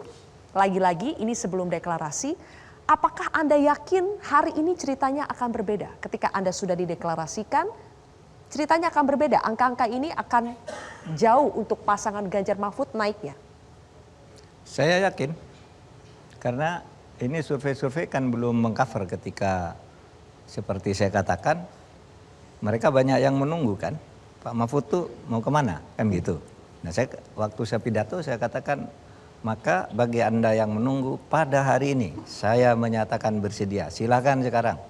lagi-lagi ini sebelum deklarasi, apakah Anda yakin hari ini ceritanya akan berbeda? Ketika Anda sudah dideklarasikan, ceritanya akan berbeda. Angka-angka ini akan jauh untuk pasangan Ganjar Mahfud naiknya. Saya yakin, karena ini survei-survei kan belum mengcover ketika seperti saya katakan, mereka banyak yang menunggu kan, Pak Mahfud tuh mau kemana kan gitu. Nah waktu saya pidato saya katakan, maka bagi Anda yang menunggu pada hari ini saya menyatakan bersedia, silakan sekarang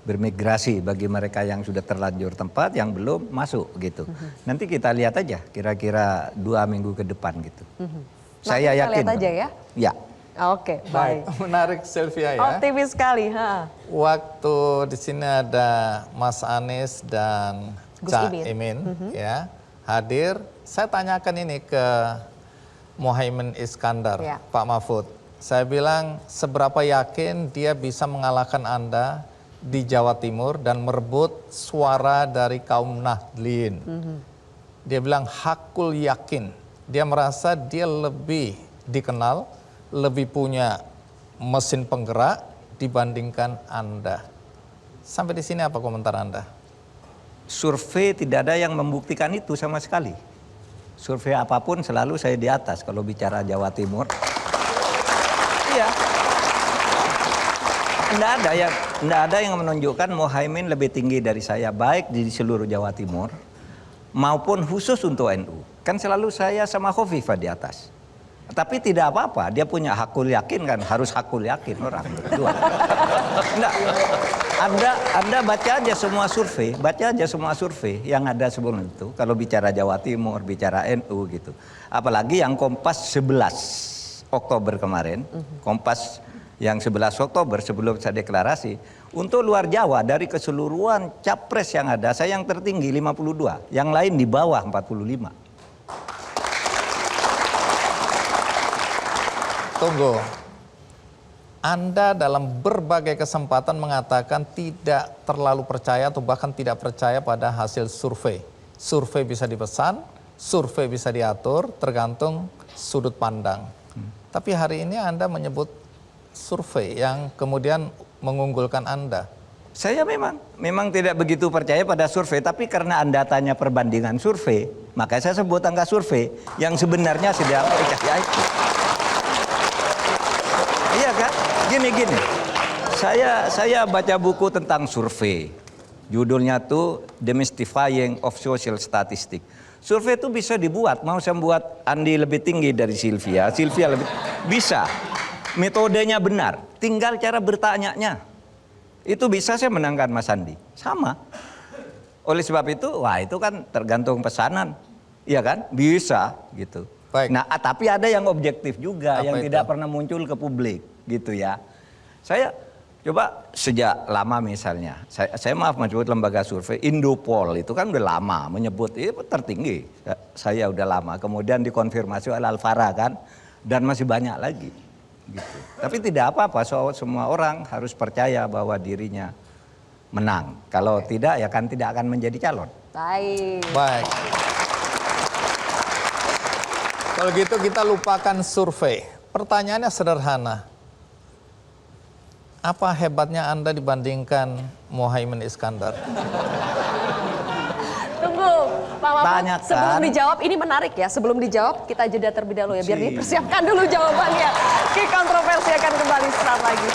bermigrasi bagi mereka yang sudah terlanjur tempat, yang belum masuk gitu. Nanti kita lihat aja kira-kira 2 minggu ke depan gitu. Saya yakin. Lihat aja ya. Ya. Oke, baik. Menarik Sylvia ya. Optimis sekali. Waktu di sini ada Mas Anies dan Cak Imin ya hadir, saya tanyakan ini ke Mohaimin Iskandar, Pak Mahfud. Saya bilang seberapa yakin dia bisa mengalahkan Anda di Jawa Timur dan merebut suara dari kaum Nahdlin. Dia bilang hakul yakin. Dia merasa dia lebih dikenal, lebih punya mesin penggerak dibandingkan Anda. Sampai di sini apa komentar Anda? Survei tidak ada yang membuktikan itu sama sekali. Survei apapun selalu saya di atas kalau bicara Jawa Timur. Iya. Tidak ada yang menunjukkan Mohaimin lebih tinggi dari saya baik di seluruh Jawa Timur maupun khusus untuk NU. Kan selalu saya sama Khofifah di atas. Tapi tidak apa-apa, dia punya hakul yakin kan, harus hakul yakin orang berdua. Enggak, Anda baca aja semua survei yang ada sebelum itu. Kalau bicara Jawa Timur, bicara NU gitu. Apalagi yang Kompas 11 Oktober kemarin, Kompas yang 11 Oktober sebelum saya deklarasi. Untuk luar Jawa dari keseluruhan capres yang ada, saya yang tertinggi 52, yang lain di bawah 45. Tunggu, Anda dalam berbagai kesempatan mengatakan tidak terlalu percaya atau bahkan tidak percaya pada hasil survei. Survei bisa dipesan, survei bisa diatur, tergantung sudut pandang. Tapi hari ini Anda menyebut survei yang kemudian mengunggulkan Anda. Saya memang tidak begitu percaya pada survei, tapi karena Anda tanya perbandingan survei, maka saya sebut angka survei yang sebenarnya sedang percaya itu. Iya kan? Gini. Saya baca buku tentang survei. Judulnya tuh Demystifying of Social Statistics. Survei itu bisa dibuat. Mau saya buat Andi lebih tinggi dari Sylvia lebih bisa. Metodenya benar. Tinggal cara bertanyanya. Itu bisa saya menangkan Mas Andi. Sama. Oleh sebab itu, wah itu kan tergantung pesanan. Iya kan? Bisa gitu. Baik. Nah, tapi ada yang objektif juga Apa yang itu? tidak pernah muncul ke publik, gitu ya. Saya coba sejak lama misalnya, saya maaf menyebut lembaga survei Indopol itu kan udah lama menyebut itu tertinggi. Saya udah lama, kemudian dikonfirmasi oleh Alfara kan, dan masih banyak lagi. Gitu. Tapi tidak apa-apa, semua orang harus percaya bahwa dirinya menang. Kalau tidak, ya kan tidak akan menjadi calon. Baik. Baik. Kalau gitu kita lupakan survei. Pertanyaannya sederhana. Apa hebatnya Anda dibandingkan Muhaimin Iskandar? Tunggu, Pak Mahfud. Banyak, kan? Sebelum dijawab, ini menarik ya. Sebelum dijawab, kita jeda terlebih dahulu ya. Biar dipersiapkan dulu jawabannya. Ki kontroversi akan kembali sesaat lagi.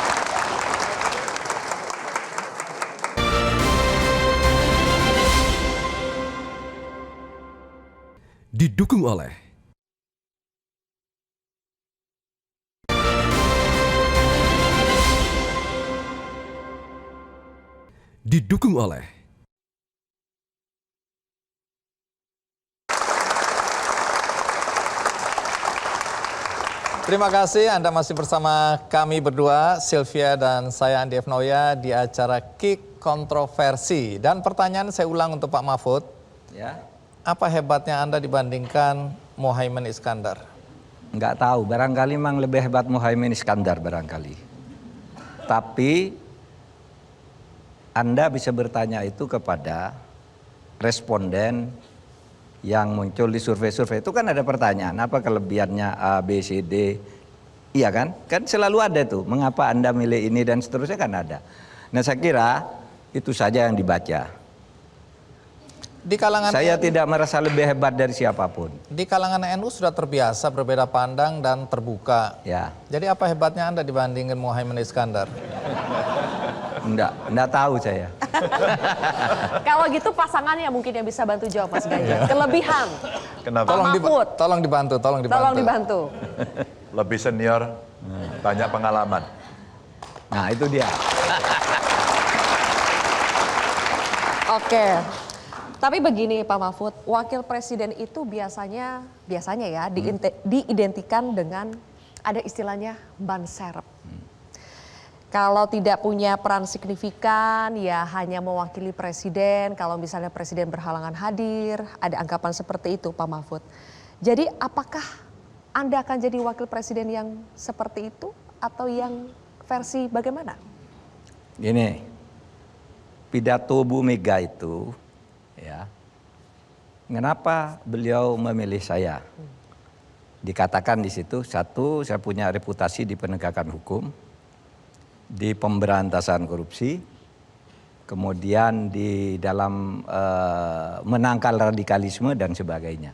Didukung oleh Terima kasih Anda masih bersama kami berdua, Sylvia dan saya Andi F. Noya di acara Kick Kontroversi. Dan pertanyaan saya ulang untuk Pak Mahfud. Ya. Apa hebatnya Anda dibandingkan Muhaimin Iskandar? Nggak tahu, barangkali memang lebih hebat Muhaimin Iskandar barangkali. Tapi Anda bisa bertanya itu kepada responden yang muncul di survei-survei. Itu kan ada pertanyaan, apa kelebihannya A, B, C, D. Iya kan? Kan selalu ada tuh, mengapa Anda milih ini dan seterusnya kan ada. Nah saya kira itu saja yang dibaca. Di kalangan Saya tidak merasa lebih hebat dari siapapun. Di kalangan NU sudah terbiasa berbeda pandang dan terbuka. Ya. Jadi apa hebatnya Anda dibandingkan Muhaimin Iskandar? Enggak tahu saya. Kalau gitu pasangannya mungkin yang bisa bantu jawab Mas Ganjar. Kelebihan. Kenapa? Pak Mahfud. Tolong dibantu. Tolong dibantu. Lebih senior, banyak pengalaman. Nah itu dia. Oke. Tapi begini Pak Mahfud, wakil presiden itu biasanya ya diidentikan dengan ada istilahnya ban serep. Kalau tidak punya peran signifikan ya hanya mewakili presiden, kalau misalnya presiden berhalangan hadir, ada anggapan seperti itu Pak Mahfud. Jadi apakah Anda akan jadi wakil presiden yang seperti itu atau yang versi bagaimana? Gini, pidato Bu Mega itu ya, kenapa beliau memilih saya? Dikatakan di situ, satu, saya punya reputasi di penegakan hukum, di pemberantasan korupsi, kemudian di dalam menangkal radikalisme dan sebagainya.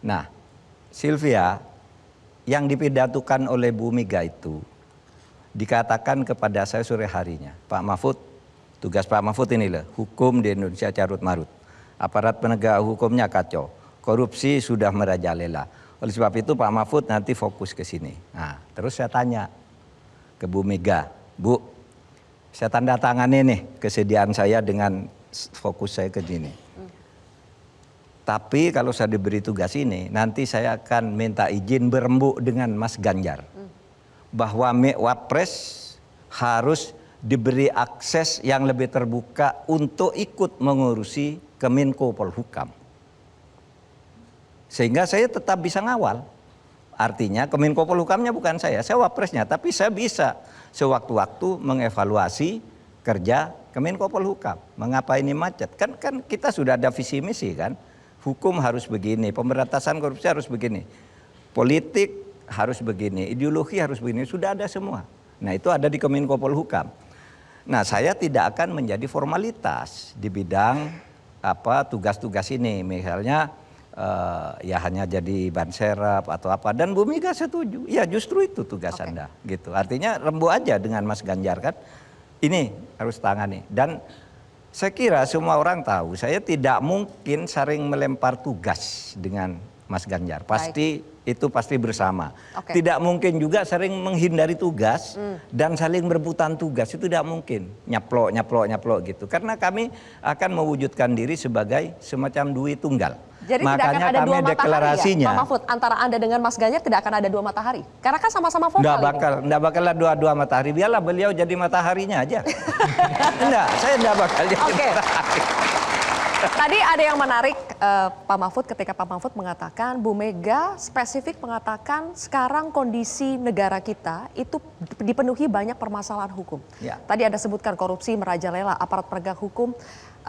Nah, Sylvia, yang dipidatukan oleh Bu Mega itu dikatakan kepada saya sore harinya, Pak Mahfud, tugas Pak Mahfud ini loh, hukum di Indonesia carut marut. Aparat penegak hukumnya kacau, korupsi sudah merajalela. Oleh sebab itu Pak Mahfud nanti fokus ke sini. Nah, terus saya tanya ke Bu Mega, Bu, saya tanda tangani nih kesediaan saya dengan fokus saya ke sini. Tapi kalau saya diberi tugas ini, nanti saya akan minta izin berembuk dengan Mas Ganjar. Bahwa Wapres harus diberi akses yang lebih terbuka untuk ikut mengurusi Kemenko Polhukam. Sehingga saya tetap bisa ngawal. Artinya Kemenko Polhukamnya bukan saya Wapresnya, tapi saya bisa sewaktu-waktu mengevaluasi kerja Kemenko Polhukam. Mengapa ini macet? Kan kita sudah ada visi misi kan. Hukum harus begini, pemberantasan korupsi harus begini. Politik harus begini, ideologi harus begini, sudah ada semua. Nah, itu ada di Kemenko Polhukam. Nah, saya tidak akan menjadi formalitas di bidang tugas-tugas ini, misalnya ya hanya jadi ban serep atau apa, dan Bu Mega setuju, ya justru itu tugas Anda gitu. Artinya rembu aja dengan Mas Ganjar kan, ini harus tangani. Dan saya kira semua orang tahu, saya tidak mungkin saling melempar tugas dengan Mas Ganjar, itu pasti bersama. Tidak mungkin juga sering menghindari tugas dan saling berebutan tugas, itu tidak mungkin. Nyaplok gitu. Karena kami akan mewujudkan diri sebagai semacam duit tunggal. Jadi makanya tidak akan ada dua matahari ya, Pak Mahfud, antara Anda dengan Mas Ganjar tidak akan ada dua matahari? Karena kan sama-sama vokal. Nggak bakal dua matahari, biarlah beliau jadi mataharinya aja. Enggak, saya enggak bakal jadi matahari. Tadi ada yang menarik Pak Mahfud ketika Pak Mahfud mengatakan Bu Mega spesifik mengatakan sekarang kondisi negara kita itu dipenuhi banyak permasalahan hukum. Ya. Tadi Anda sebutkan korupsi merajalela, aparat penegak hukum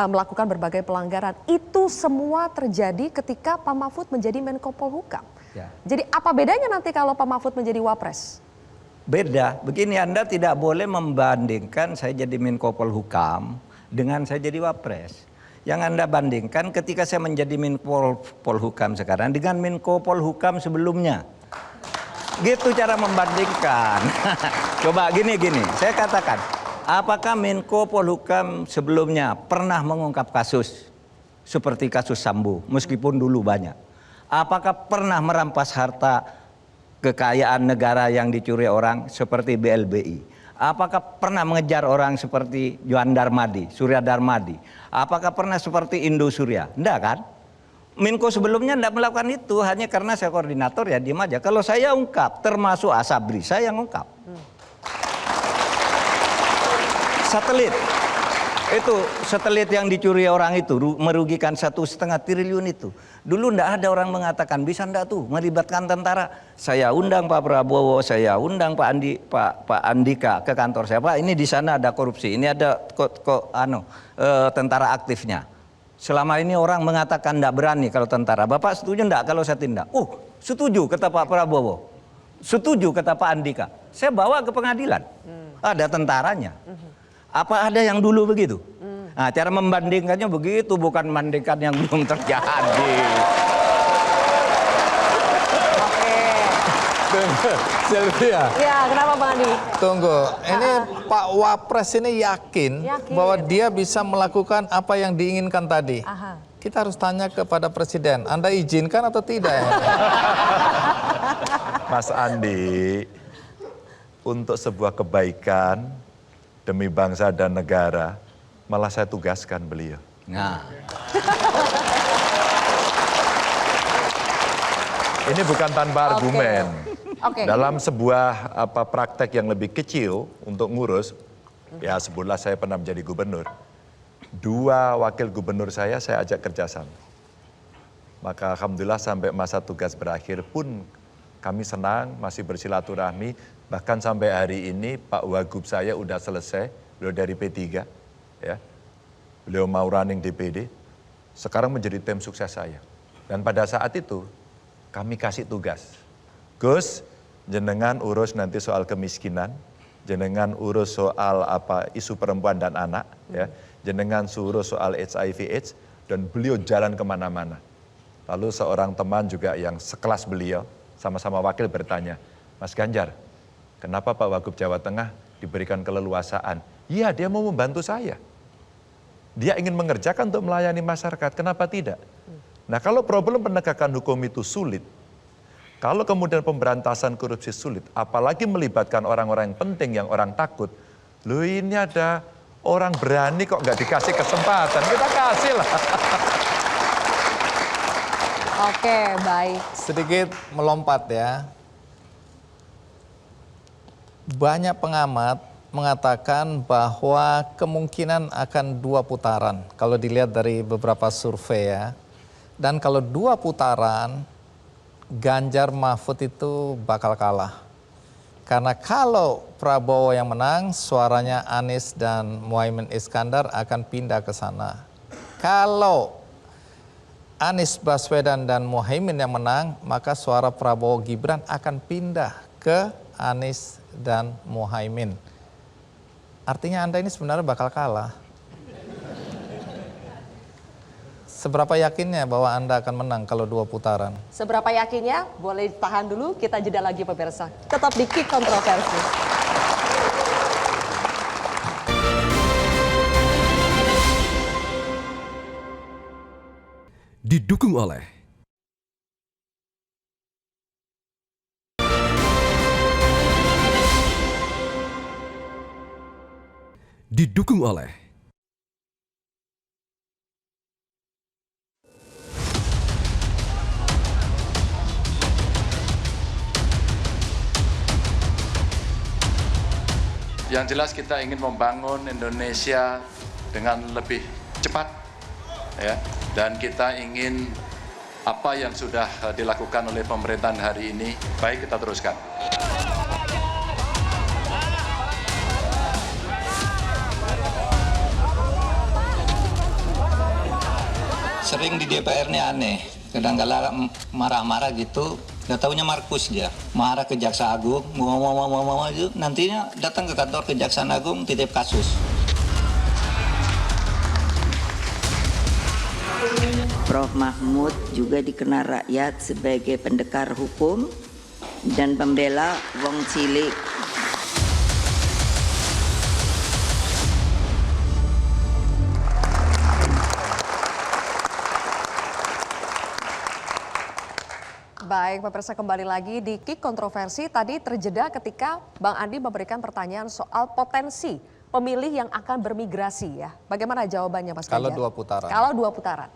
melakukan berbagai pelanggaran. Itu semua terjadi ketika Pak Mahfud menjadi Menko Polhukam. Ya. Jadi apa bedanya nanti kalau Pak Mahfud menjadi Wapres? Beda, begini Anda tidak boleh membandingkan saya jadi Menko Polhukam dengan saya jadi Wapres. Yang Anda bandingkan ketika saya menjadi Menko Polhukam sekarang dengan Menko Polhukam sebelumnya. Gitu cara membandingkan. Coba gini, saya katakan, apakah Menko Polhukam sebelumnya pernah mengungkap kasus seperti kasus Sambo, meskipun dulu banyak? Apakah pernah merampas harta kekayaan negara yang dicuri orang seperti BLBI? Apakah pernah mengejar orang seperti Johan Darmadi, Surya Darmadi? Apakah pernah seperti Indosuria? Enggak kan? Menko sebelumnya enggak melakukan itu, hanya karena saya koordinator ya diam aja. Kalau saya ungkap, termasuk Asabri, saya yang ungkap. Satelit. Itu satelit yang dicuri orang itu merugikan 1,5 triliun itu. Dulu ndak ada orang mengatakan bisa ndak tuh melibatkan tentara. Saya undang Pak Prabowo, saya undang Pak Andika ke kantor saya. Pak, ini di sana ada korupsi, ini ada tentara aktifnya. Selama ini orang mengatakan ndak berani kalau tentara. Bapak setuju ndak kalau saya tindak? Setuju kata Pak Prabowo. Setuju kata Pak Andika. Saya bawa ke pengadilan. Ada tentaranya. Apa ada yang dulu begitu? Nah, cara membandingkannya begitu, bukan membandingkan yang belum terjadi. Oke. Sylvia. Ya, kenapa Bang Andi? Tunggu, ini Pak Wapres ini yakin bahwa dia bisa melakukan apa yang diinginkan tadi. Aha. Kita harus tanya kepada Presiden, Anda izinkan atau tidak ya? Mas Andi, untuk sebuah kebaikan demi bangsa dan negara, malah saya tugaskan beliau. Nah, Ini bukan tanpa argumen. Oke. Dalam sebuah praktek yang lebih kecil untuk ngurus, ya sebutlah saya pernah menjadi gubernur. 2 wakil gubernur saya ajak kerjasama. Maka alhamdulillah sampai masa tugas berakhir pun kami senang, masih bersilaturahmi. Bahkan sampai hari ini Pak Wagub saya udah selesai, beliau dari P3, ya. Beliau mau running DPD, sekarang menjadi tim sukses saya. Dan pada saat itu kami kasih tugas, Gus, jenengan urus nanti soal kemiskinan, jenengan urus soal isu perempuan dan anak, ya, jenengan urus soal HIV/AIDS, dan beliau jalan kemana-mana. Lalu seorang teman juga yang sekelas beliau, sama-sama wakil bertanya, Mas Ganjar, kenapa Pak Wagub Jawa Tengah diberikan keleluasaan? Iya, dia mau membantu saya. Dia ingin mengerjakan untuk melayani masyarakat, kenapa tidak? Nah, kalau problem penegakan hukum itu sulit, kalau kemudian pemberantasan korupsi sulit, apalagi melibatkan orang-orang yang penting, yang orang takut, loh ini ada orang berani kok nggak dikasih kesempatan, kita kasih lah. Oke, baik. Sedikit melompat ya. Banyak pengamat mengatakan bahwa kemungkinan akan 2 putaran. Kalau dilihat dari beberapa survei ya. Dan kalau 2 putaran, Ganjar Mahfud itu bakal kalah. Karena kalau Prabowo yang menang, suaranya Anies dan Muhaimin Iskandar akan pindah ke sana. Kalau Anies Baswedan dan Muhaimin yang menang, maka suara Prabowo Gibran akan pindah ke Anies dan Muhaimin. Artinya Anda ini sebenarnya bakal kalah. Seberapa yakinnya bahwa Anda akan menang kalau 2 putaran? Seberapa yakinnya? Boleh tahan dulu, kita jeda lagi pemirsa. Tetap di Kick Kontroversi. Didukung oleh Yang jelas kita ingin membangun Indonesia dengan lebih cepat, ya. Dan kita ingin apa yang sudah dilakukan oleh pemerintahan hari ini, baik kita teruskan. Sering di DPR ini aneh, kadang-kadang marah-marah gitu, nggak taunya Markus dia, marah ke Jaksa Agung, ngomong gitu, nantinya datang ke kantor Kejaksaan Agung titip kasus. Prof. Mahmud juga dikenal rakyat sebagai pendekar hukum dan pembela wong cilik. Baik, pemirsa, kembali lagi di Kick Kontroversi. Tadi terjeda ketika Bang Andi memberikan pertanyaan soal potensi pemilih yang akan bermigrasi ya. Bagaimana jawabannya Mas Kalau Ganjar? 2 putaran. Kalau 2 putaran.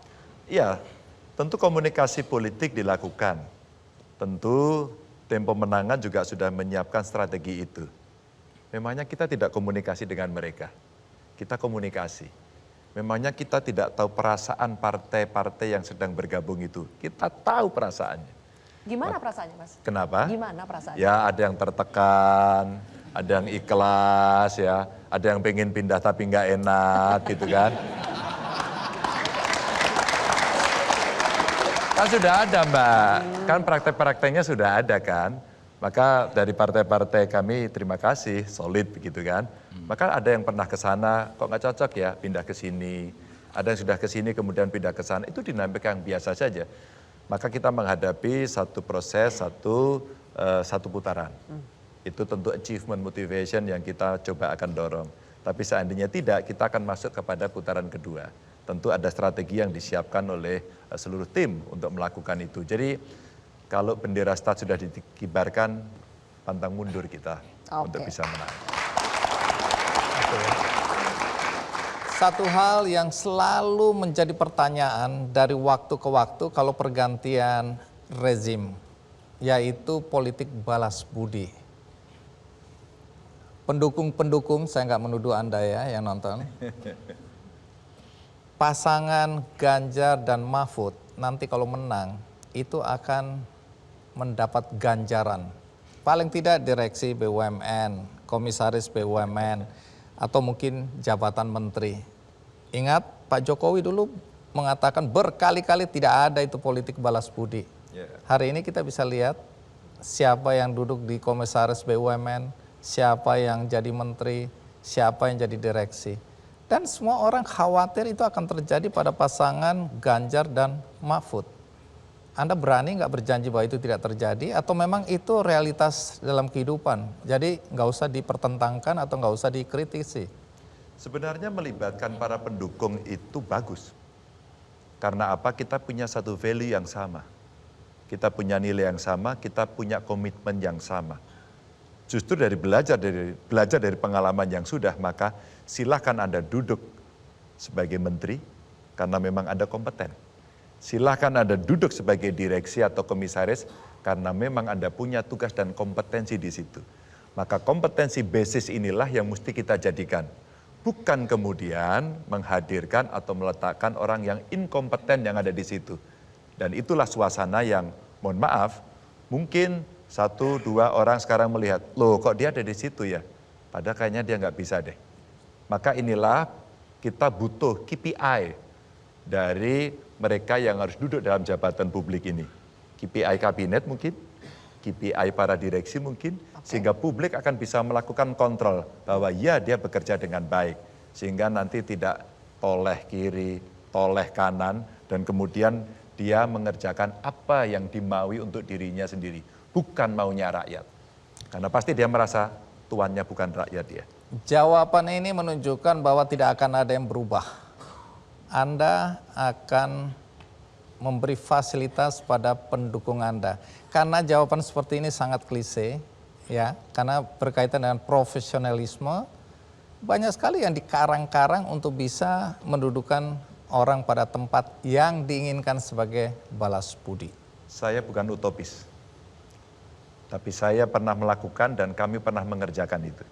Ya, tentu komunikasi politik dilakukan. Tentu tim pemenangan juga sudah menyiapkan strategi itu. Memangnya kita tidak komunikasi dengan mereka. Kita komunikasi. Memangnya kita tidak tahu perasaan partai-partai yang sedang bergabung itu. Kita tahu perasaannya. Gimana perasaannya Mas? Kenapa? Gimana perasaannya? Ya ada yang tertekan, ada yang ikhlas ya, ada yang pengen pindah tapi nggak enak gitu kan. Kan sudah ada Mbak, kan praktek-prakteknya sudah ada kan. Maka dari partai-partai kami terima kasih, solid begitu kan. Maka ada yang pernah ke sana, kok nggak cocok ya pindah ke sini. Ada yang sudah ke sini kemudian pindah ke sana, itu dinamika yang biasa saja. Maka kita menghadapi satu proses, satu putaran. Itu tentu achievement motivation yang kita coba akan dorong. Tapi seandainya tidak, kita akan masuk kepada putaran kedua. Tentu ada strategi yang disiapkan oleh seluruh tim untuk melakukan itu. Jadi kalau bendera start sudah dikibarkan, pantang mundur kita untuk bisa menang. Satu hal yang selalu menjadi pertanyaan dari waktu ke waktu kalau pergantian rezim, yaitu politik balas budi. Pendukung-pendukung, saya nggak menuduh Anda ya yang nonton. Pasangan Ganjar dan Mahfud nanti kalau menang itu akan mendapat ganjaran. Paling tidak direksi BUMN, komisaris BUMN, atau mungkin jabatan menteri. Ingat Pak Jokowi dulu mengatakan berkali-kali tidak ada itu politik balas budi. Hari ini kita bisa lihat siapa yang duduk di komisaris BUMN, siapa yang jadi menteri, siapa yang jadi direksi. Dan semua orang khawatir itu akan terjadi pada pasangan Ganjar dan Mahfud. Anda berani nggak berjanji bahwa itu tidak terjadi atau memang itu realitas dalam kehidupan? Jadi nggak usah dipertentangkan atau nggak usah dikritisi. Sebenarnya melibatkan para pendukung itu bagus. Karena apa? Kita punya satu value yang sama. Kita punya nilai yang sama, kita punya komitmen yang sama. Justru dari belajar dari pengalaman yang sudah, maka silahkan Anda duduk sebagai menteri karena memang Anda kompeten. Silahkan Anda duduk sebagai direksi atau komisaris karena memang Anda punya tugas dan kompetensi di situ. Maka kompetensi basis inilah yang mesti kita jadikan. Bukan kemudian menghadirkan atau meletakkan orang yang inkompeten yang ada di situ. Dan itulah suasana yang, mohon maaf, mungkin 1-2 orang sekarang melihat, loh kok dia ada di situ ya? Padahal kayaknya dia nggak bisa deh. Maka inilah kita butuh KPI dari mereka yang harus duduk dalam jabatan publik ini. KPI kabinet mungkin, KPI para direksi mungkin, sehingga publik akan bisa melakukan kontrol bahwa ya dia bekerja dengan baik. Sehingga nanti tidak toleh kiri, toleh kanan, dan kemudian dia mengerjakan apa yang dimaui untuk dirinya sendiri. Bukan maunya rakyat. Karena pasti dia merasa tuannya bukan rakyat dia. Jawaban ini menunjukkan bahwa tidak akan ada yang berubah. Anda akan memberi fasilitas pada pendukung Anda. Karena jawaban seperti ini sangat klise, ya, karena berkaitan dengan profesionalisme, banyak sekali yang dikarang-karang untuk bisa mendudukan orang pada tempat yang diinginkan sebagai balas budi. Saya bukan utopis, tapi saya pernah melakukan dan kami pernah mengerjakan itu.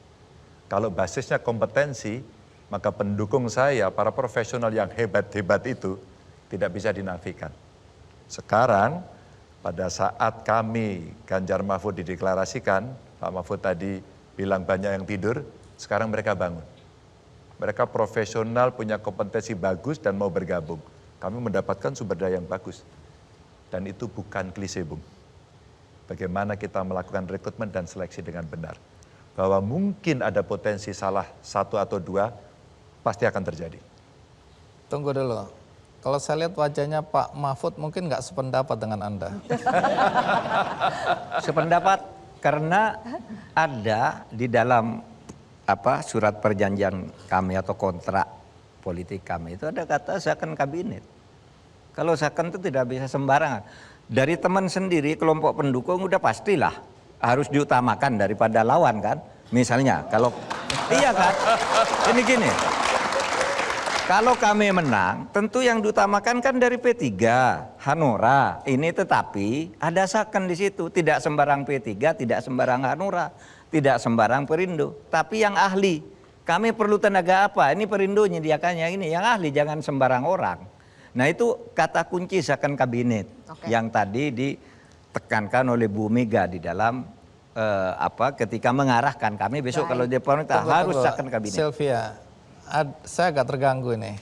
Kalau basisnya kompetensi, maka pendukung saya, para profesional yang hebat-hebat itu, tidak bisa dinafikan. Sekarang pada saat kami Ganjar Mahfud dideklarasikan, Pak Mahfud tadi bilang banyak yang tidur, sekarang mereka bangun. Mereka profesional, punya kompetensi bagus dan mau bergabung. Kami mendapatkan sumber daya yang bagus. Dan itu bukan klise, Bung. Bagaimana kita melakukan rekrutmen dan seleksi dengan benar. Bahwa mungkin ada potensi salah satu atau dua, pasti akan terjadi. Tunggu dulu. Kalau saya lihat wajahnya Pak Mahfud mungkin nggak sependapat dengan Anda. Sependapat karena ada di dalam surat perjanjian kami atau kontrak politik kami itu ada kata second kabinet. Kalau second itu tidak bisa sembarangan. Dari teman sendiri, kelompok pendukung udah pastilah harus diutamakan daripada lawan kan. Misalnya kalau iya kan, ini gini. Kalau kami menang, tentu yang diutamakan kan dari P3, Hanura. Ini tetapi ada second di situ, tidak sembarang P3, tidak sembarang Hanura, tidak sembarang Perindo, tapi yang ahli. Kami perlu tenaga apa? Ini Perindo menyediakannya ini, yang ahli jangan sembarang orang. Nah itu kata kunci second kabinet yang tadi ditekankan oleh Bu Mega di dalam ketika mengarahkan kami besok kalau dia pemerintah harus second kabinet. Sylvia, saya agak terganggu ini.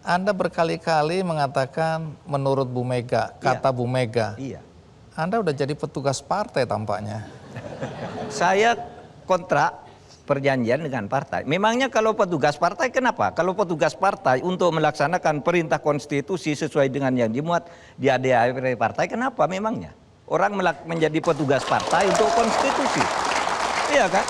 Anda berkali-kali mengatakan menurut Bu Mega, kata Bu Mega. Iya. Anda udah jadi petugas partai tampaknya. Saya kontrak perjanjian dengan partai. Memangnya kalau petugas partai kenapa? Kalau petugas partai untuk melaksanakan perintah konstitusi sesuai dengan yang dimuat di ADART partai, kenapa memangnya? Orang menjadi petugas partai untuk konstitusi. Iya kan?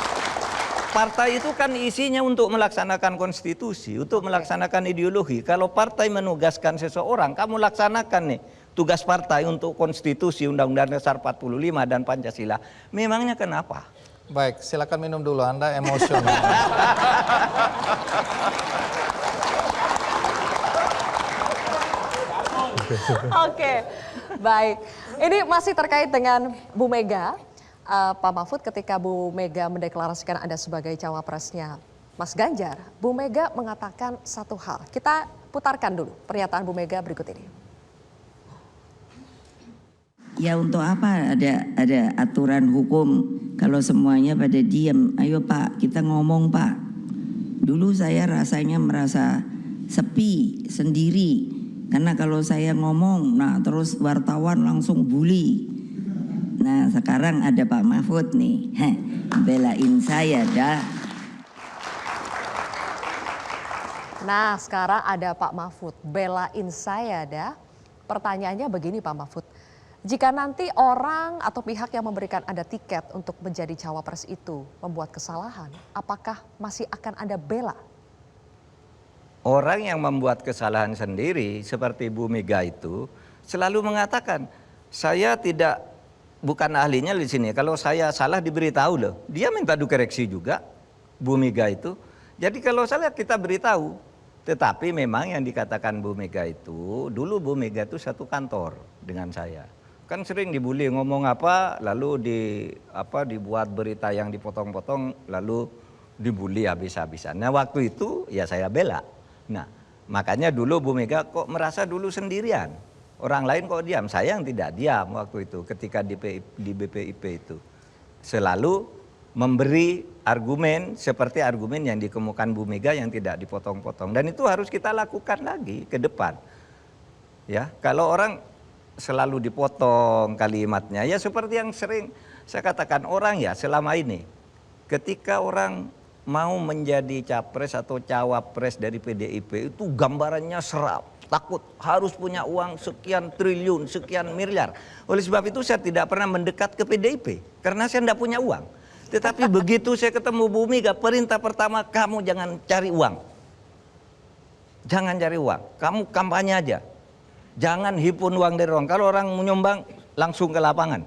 Partai itu kan isinya untuk melaksanakan konstitusi, untuk melaksanakan ideologi. Kalau partai menugaskan seseorang, kamu laksanakan nih tugas partai untuk konstitusi, Undang-Undang Dasar 45 dan Pancasila. Memangnya kenapa? Baik, silakan minum dulu, Anda emosional. Oke, baik. Ini masih terkait dengan Bu Mega. Pak Mahfud, ketika Bu Mega mendeklarasikan Anda sebagai cawapresnya Mas Ganjar, Bu Mega mengatakan satu hal. Kita putarkan dulu pernyataan Bu Mega berikut ini. Ya untuk apa ada aturan hukum kalau semuanya pada diam. Ayo Pak, kita ngomong Pak. Dulu saya rasanya merasa sepi sendiri. Karena kalau saya ngomong, nah terus wartawan langsung bully. Nah sekarang ada Pak Mahfud nih, belain saya dah. Nah sekarang ada Pak Mahfud, belain saya dah. Pertanyaannya begini Pak Mahfud. Jika nanti orang atau pihak yang memberikan Anda tiket untuk menjadi cawapres itu membuat kesalahan, apakah masih akan Anda bela? Orang yang membuat kesalahan sendiri seperti Bu Mega itu selalu mengatakan, saya bukan ahlinya di sini. Kalau saya salah diberitahu loh. Dia minta dikoreksi juga, Bu Mega itu. Jadi kalau salah kita beritahu. Tetapi memang yang dikatakan Bu Mega itu, dulu Bu Mega itu satu kantor dengan saya. Kan sering dibully ngomong apa, lalu dibuat berita yang dipotong-potong, lalu dibully habis-habisan. Nah waktu itu ya saya bela. Nah makanya dulu Bu Mega kok merasa dulu sendirian. Orang lain kok diam, saya yang tidak diam waktu itu ketika di BPIP itu. Selalu memberi argumen seperti argumen yang dikemukakan Bu Mega yang tidak dipotong-potong. Dan itu harus kita lakukan lagi ke depan. Ya, kalau orang selalu dipotong kalimatnya, ya seperti yang sering saya katakan orang ya selama ini. Ketika orang mau menjadi capres atau cawapres dari PDIP itu gambarannya serap. Takut harus punya uang sekian triliun, sekian miliar. Oleh sebab itu saya tidak pernah mendekat ke PDIP. Karena saya tidak punya uang. Tetapi begitu saya ketemu Bu Mega, perintah pertama kamu jangan cari uang. Jangan cari uang, kamu kampanye aja. Jangan himpun uang dari orang. Kalau orang menyumbang langsung ke lapangan.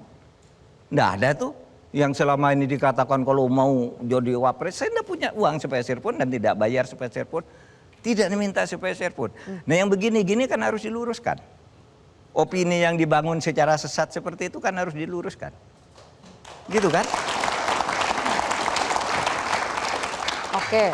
Nggak ada tuh. Yang selama ini dikatakan kalau mau jadi wapres, saya tidak punya uang sepeser pun dan tidak bayar sepeser pun. Tidak diminta sepeser pun. Nah yang begini-gini kan harus diluruskan. Opini yang dibangun secara sesat seperti itu kan harus diluruskan. Gitu kan? Oke,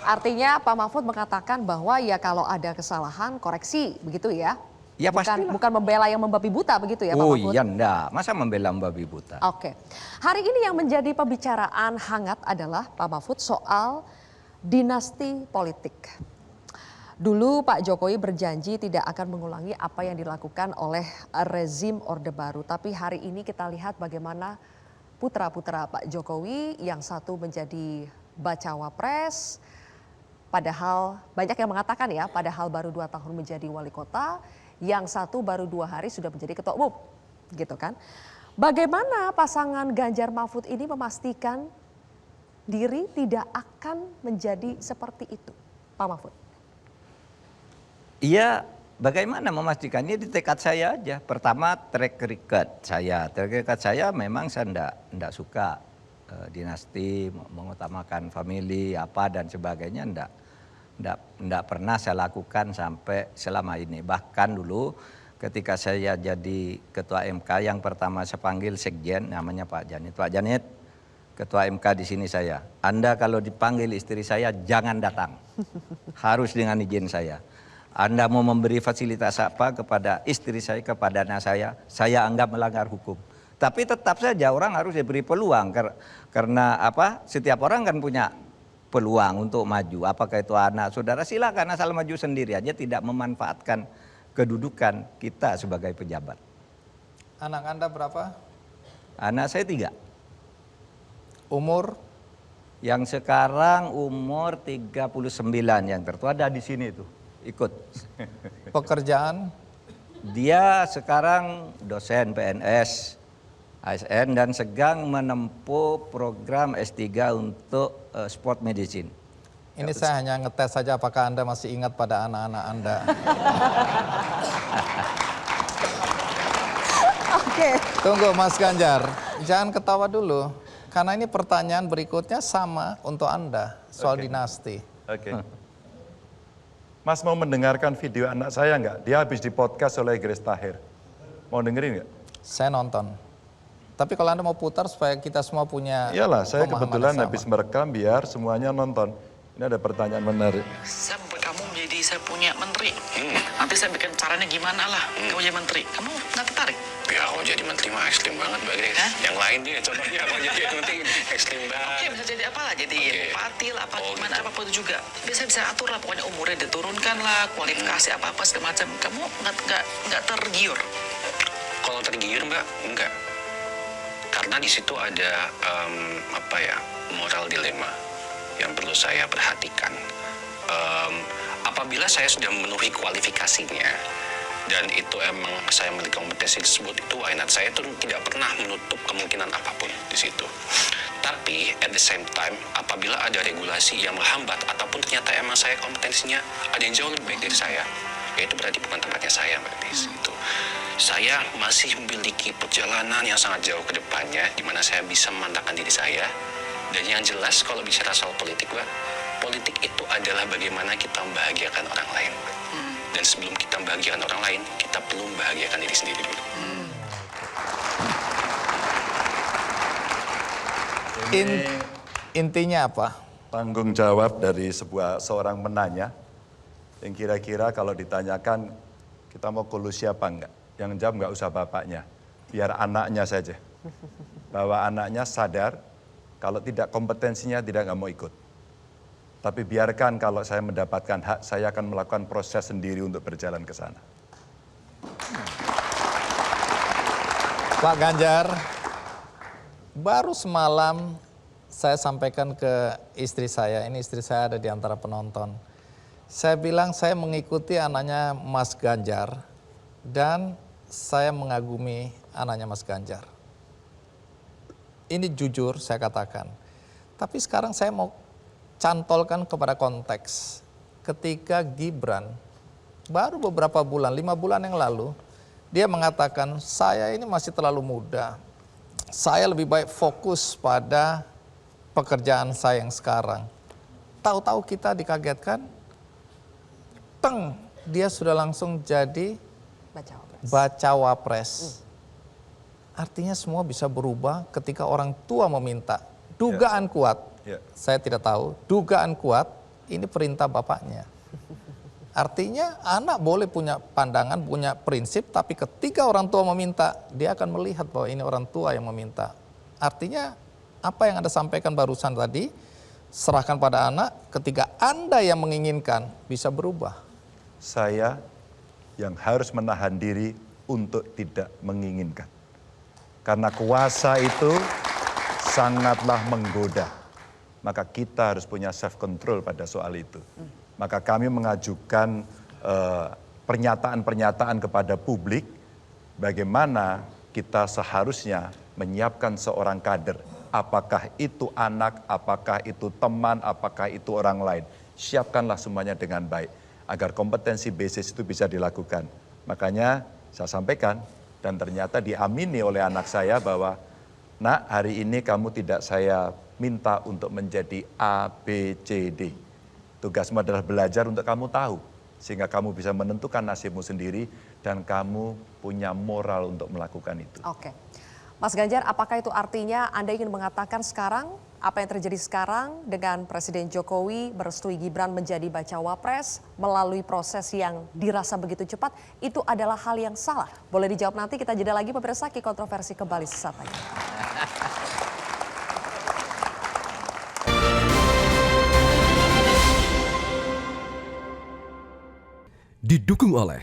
Artinya Pak Mahfud mengatakan bahwa ya kalau ada kesalahan koreksi begitu ya? Ya pastilah. Bukan membela yang membabi buta begitu ya Pak Oh Mahfud? iya enggak, masa membela membabi buta? Oke. Hari ini yang menjadi pembicaraan hangat adalah Pak Mahfud soal dinasti politik. Dulu Pak Jokowi berjanji tidak akan mengulangi apa yang dilakukan oleh rezim Orde Baru. Tapi hari ini kita lihat bagaimana putra-putra Pak Jokowi yang satu menjadi bacawa pres. Padahal banyak yang mengatakan ya, padahal baru 2 tahun menjadi wali kota, yang satu baru 2 hari sudah menjadi ketua umum, gitu kan. Bagaimana pasangan Ganjar Mahfud ini memastikan diri tidak akan menjadi seperti itu, Pak Mahfud? Iya, bagaimana memastikannya di tekad saya aja. Pertama track record saya. Track record saya memang saya enggak suka dinasti, mengutamakan family apa dan sebagainya enggak pernah saya lakukan sampai selama ini. Bahkan dulu ketika saya jadi ketua MK yang pertama saya panggil sekjen namanya Pak Janit. Pak Janit, ketua MK di sini saya. Anda kalau dipanggil istri saya jangan datang. Harus dengan izin saya. Anda mau memberi fasilitas apa kepada istri saya, kepada anak saya anggap melanggar hukum. Tapi tetap saja orang harus diberi peluang karena apa? Setiap orang kan punya peluang untuk maju. Apakah itu anak saudara, silakan asal maju sendiri aja, tidak memanfaatkan kedudukan kita sebagai pejabat. Anak Anda berapa? Anak saya 3. Umur? Yang sekarang umur 39, yang tertua ada di sini tuh. Ikut. Pekerjaan? Dia sekarang dosen PNS, ASN dan sedang menempuh program S3 untuk sport medicine. Ini saya hanya ngetes saja apakah Anda masih ingat pada anak-anak Anda. Oke. Tunggu Mas Ganjar, jangan ketawa dulu. Karena ini pertanyaan berikutnya sama untuk Anda, soal dinasti. Oke. Mas mau mendengarkan video anak saya nggak? Dia habis di podcast oleh Grace Tahir. Mau dengerin nggak? Saya nonton. Tapi kalau Anda mau putar supaya kita semua punya Iyalah, saya pemahaman kebetulan yang sama. habis merekam biar semuanya nonton. Ini ada pertanyaan menarik. Saya buat kamu menjadi saya punya menteri. Nanti saya bikin caranya gimana lah kamu jadi menteri. Kamu nggak tertarik? Ya kalau jadi menteri mah ekstrim banget Mbak Grace. Yang lain dia contohnya apa jadi menteri ekstrim banget. Oke, bisa jadi apa lah, jadi bupati lah, apa gimana, apapun itu juga. Bisa atur lah, pokoknya umurnya diturunkan lah, kualifikasi apa segala macam. Kamu nggak tergiur? Kalau tergiur Mbak, enggak. Karena di situ ada moral dilema yang perlu saya perhatikan. Apabila saya sudah memenuhi kualifikasinya dan itu emang saya memiliki kompetensi tersebut, itu why not? Saya tuh tidak pernah menutup kemungkinan apapun di situ. Tapi at the same time, apabila ada regulasi yang menghambat ataupun ternyata emang saya kompetensinya ada yang jauh lebih baik dari saya, ya itu berarti bukan tempatnya saya Mbak Grace. Itu saya masih memiliki perjalanan yang sangat jauh ke depannya di mana saya bisa memantapkan diri saya. Dan yang jelas kalau bicara soal politik Mbak, politik itu adalah bagaimana kita membahagiakan orang lain. Dan sebelum kita membahagiakan orang lain, kita perlu membahagiakan diri sendiri dulu. Intinya apa? Tanggung jawab dari seorang penanya yang kira-kira kalau ditanyakan kita mau kolusi apa enggak, yang jawab enggak usah bapaknya, biar anaknya saja. Bahwa anaknya sadar kalau tidak kompetensinya tidak mau ikut. Tapi biarkan kalau saya mendapatkan hak, saya akan melakukan proses sendiri untuk berjalan ke sana. Pak Ganjar, baru semalam saya sampaikan ke istri saya, ini istri saya ada di antara penonton. Saya bilang saya mengikuti anaknya Mas Ganjar dan saya mengagumi anaknya Mas Ganjar. Ini jujur saya katakan. Tapi sekarang saya mau cantolkan kepada konteks. Ketika Gibran baru beberapa bulan, 5 bulan yang lalu, dia mengatakan saya ini masih terlalu muda. Saya lebih baik fokus pada pekerjaan saya yang sekarang. Tahu-tahu kita dikagetkan, dia sudah langsung jadi bacawa pres. Artinya semua bisa berubah ketika orang tua meminta. Dugaan kuat, saya tidak tahu, dugaan kuat ini perintah bapaknya. Artinya anak boleh punya pandangan, punya prinsip, tapi ketika orang tua meminta, dia akan melihat bahwa ini orang tua yang meminta. Artinya apa yang Anda sampaikan barusan tadi, serahkan pada anak, ketika Anda yang menginginkan bisa berubah. Saya yang harus menahan diri untuk tidak menginginkan. Karena kuasa itu sangatlah menggoda. Maka kita harus punya self control pada soal itu. Maka kami mengajukan pernyataan-pernyataan kepada publik bagaimana kita seharusnya menyiapkan seorang kader. Apakah itu anak, apakah itu teman, apakah itu orang lain. Siapkanlah semuanya dengan baik agar kompetensi basis itu bisa dilakukan. Makanya saya sampaikan dan ternyata diamini oleh anak saya bahwa, "Nak, hari ini kamu tidak saya minta untuk menjadi A, B, C, D. Tugasmu adalah belajar untuk kamu tahu, sehingga kamu bisa menentukan nasibmu sendiri dan kamu punya moral untuk melakukan itu." Oke. Mas Ganjar, apakah itu artinya Anda ingin mengatakan sekarang, apa yang terjadi sekarang dengan Presiden Jokowi merestui Gibran menjadi bacawa pres melalui proses yang dirasa begitu cepat, itu adalah hal yang salah? Boleh dijawab nanti, kita jeda lagi pemirsa, Ki Kontroversi kembali sesaat lagi. Didukung oleh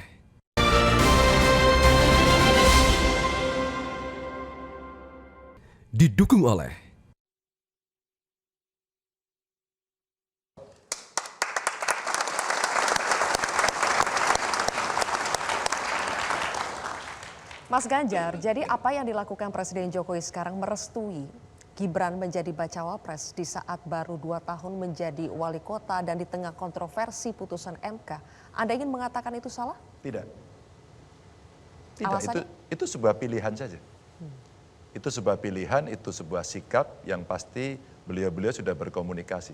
Mas Ganjar, jadi apa yang dilakukan Presiden Jokowi sekarang merestui Gibran menjadi bacawa pres di saat baru 2 tahun menjadi wali kota dan di tengah kontroversi putusan MK. Anda ingin mengatakan itu salah? Tidak. Tidak, itu sebuah pilihan saja. Itu sebuah pilihan, itu sebuah sikap yang pasti beliau-beliau sudah berkomunikasi.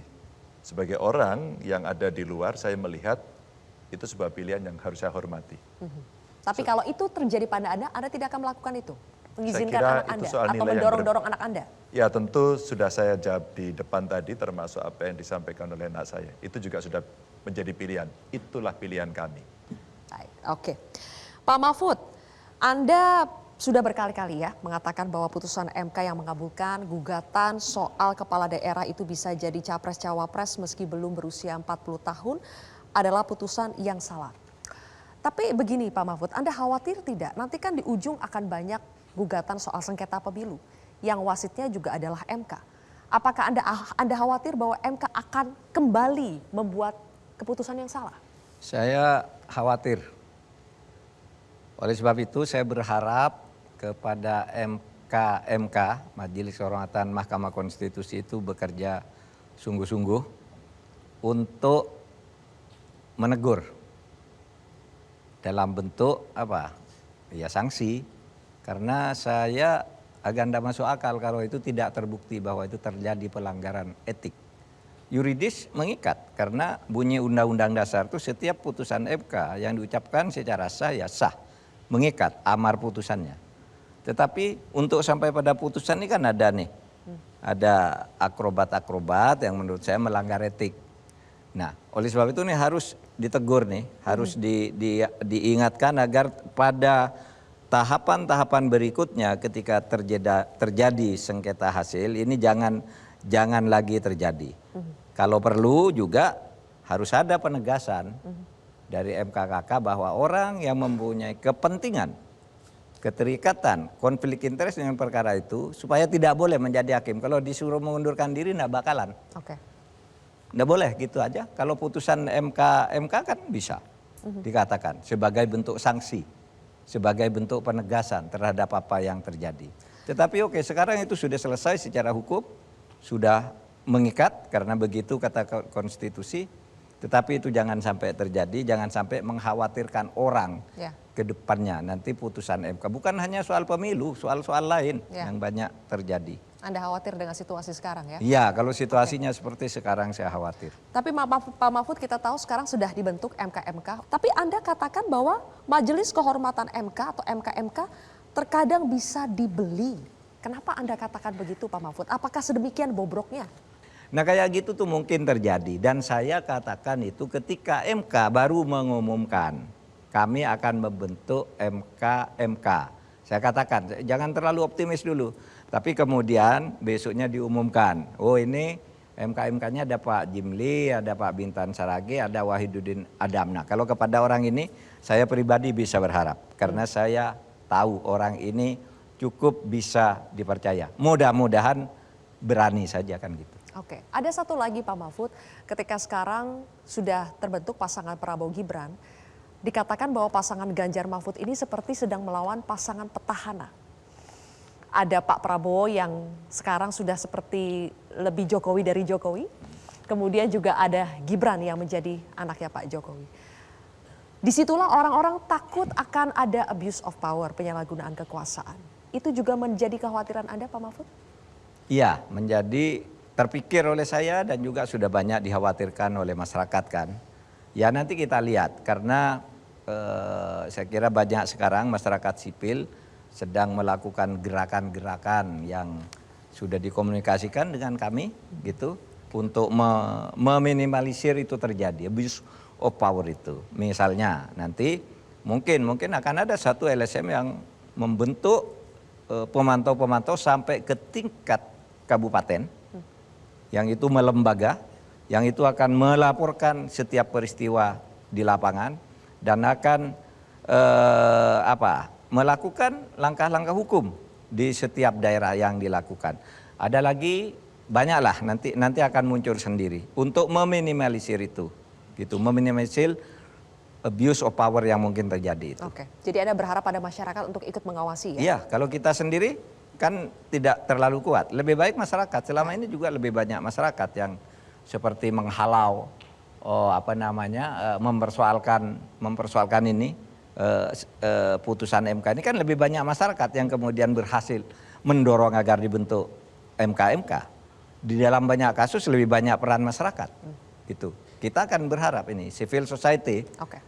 Sebagai orang yang ada di luar, saya melihat itu sebuah pilihan yang harus saya hormati. Tapi kalau itu terjadi pada Anda tidak akan melakukan itu? Mengizinkan Saya kira anak itu Anda soal atau nilai yang mendorong-dorong anak Anda? Ya tentu sudah saya jawab di depan tadi termasuk apa yang disampaikan oleh anak saya. Itu juga sudah menjadi pilihan. Itulah pilihan kami. Baik, oke. Pak Mahfud, Anda sudah berkali-kali ya mengatakan bahwa putusan MK yang mengabulkan gugatan soal kepala daerah itu bisa jadi capres-cawapres meski belum berusia 40 tahun adalah putusan yang salah. Tapi begini Pak Mahfud, Anda khawatir tidak? Nanti kan di ujung akan banyak gugatan soal sengketa pemilu yang wasitnya juga adalah MK. Apakah Anda khawatir bahwa MK akan kembali membuat keputusan yang salah? Saya khawatir. Oleh sebab itu saya berharap kepada MK, Majelis Kehormatan Mahkamah Konstitusi itu bekerja sungguh-sungguh untuk menegur dalam bentuk apa? Ya sanksi. Karena saya agak tidak masuk akal kalau itu tidak terbukti bahwa itu terjadi pelanggaran etik. Yuridis mengikat karena bunyi Undang-Undang Dasar itu setiap putusan MK yang diucapkan secara sah ya sah. Mengikat amar putusannya. Tetapi untuk sampai pada putusan ini kan ada nih. Ada akrobat-akrobat yang menurut saya melanggar etik. Nah, oleh sebab itu nih harus ditegur nih, harus diingatkan agar pada tahapan-tahapan berikutnya ketika terjadi sengketa hasil ini jangan lagi terjadi. Kalau perlu juga harus ada penegasan dari MKKK bahwa orang yang mempunyai kepentingan, keterikatan, konflik interest dengan perkara itu supaya tidak boleh menjadi hakim. Kalau disuruh mengundurkan diri tidak bakalan. Oke. Nggak boleh gitu aja. Kalau putusan MK kan bisa dikatakan sebagai bentuk sanksi, sebagai bentuk penegasan terhadap apa yang terjadi. Tetapi oke, sekarang itu sudah selesai secara hukum, sudah mengikat karena begitu kata konstitusi. Tetapi itu jangan sampai terjadi, jangan sampai mengkhawatirkan orang ke depannya. Nanti putusan MK bukan hanya soal pemilu, soal-soal lain yang banyak terjadi. Anda khawatir dengan situasi sekarang ya? Iya, kalau situasinya seperti sekarang saya khawatir. Tapi Pak Mahfud kita tahu sekarang sudah dibentuk MK-MK. Tapi Anda katakan bahwa Majelis Kehormatan MK atau MK-MK terkadang bisa dibeli. Kenapa Anda katakan begitu Pak Mahfud? Apakah sedemikian bobroknya? Nah kayak gitu tuh mungkin terjadi. Dan saya katakan itu ketika MK baru mengumumkan kami akan membentuk MK. Saya katakan jangan terlalu optimis dulu. Tapi kemudian besoknya diumumkan, oh ini MK-nya ada Pak Jimli, ada Pak Bintan Saragi, ada Wahidudin Adam. Nah kalau kepada orang ini saya pribadi bisa berharap. Karena saya tahu orang ini cukup bisa dipercaya. Mudah-mudahan berani saja kan gitu. Oke, ada satu lagi Pak Mahfud, ketika sekarang sudah terbentuk pasangan Prabowo Gibran, dikatakan bahwa pasangan Ganjar Mahfud ini seperti sedang melawan pasangan petahana. Ada Pak Prabowo yang sekarang sudah seperti lebih Jokowi dari Jokowi, kemudian juga ada Gibran yang menjadi anaknya Pak Jokowi. Disitulah orang-orang takut akan ada abuse of power, penyalahgunaan kekuasaan. Itu juga menjadi kekhawatiran Anda Pak Mahfud? Iya, menjadi terpikir oleh saya dan juga sudah banyak dikhawatirkan oleh masyarakat kan. Ya nanti kita lihat karena saya kira banyak sekarang masyarakat sipil sedang melakukan gerakan-gerakan yang sudah dikomunikasikan dengan kami gitu untuk meminimalisir itu terjadi abuse of power itu. Misalnya nanti mungkin akan ada satu LSM yang membentuk pemantau-pemantau sampai ke tingkat kabupaten yang itu melembaga, yang itu akan melaporkan setiap peristiwa di lapangan dan akan melakukan langkah-langkah hukum di setiap daerah yang dilakukan. Ada lagi banyaklah nanti akan muncul sendiri untuk meminimalisir itu, gitu, meminimalisir abuse of power yang mungkin terjadi itu. Oke, jadi Anda berharap ada masyarakat untuk ikut mengawasi ya? Iya, kalau kita sendiri kan tidak terlalu kuat. Lebih baik masyarakat. Selama ini juga lebih banyak masyarakat yang seperti menghalau, mempersoalkan ini. Putusan MK ini kan lebih banyak masyarakat yang kemudian berhasil mendorong agar dibentuk MK. Di dalam banyak kasus lebih banyak peran masyarakat. Gitu. Kita akan berharap ini civil society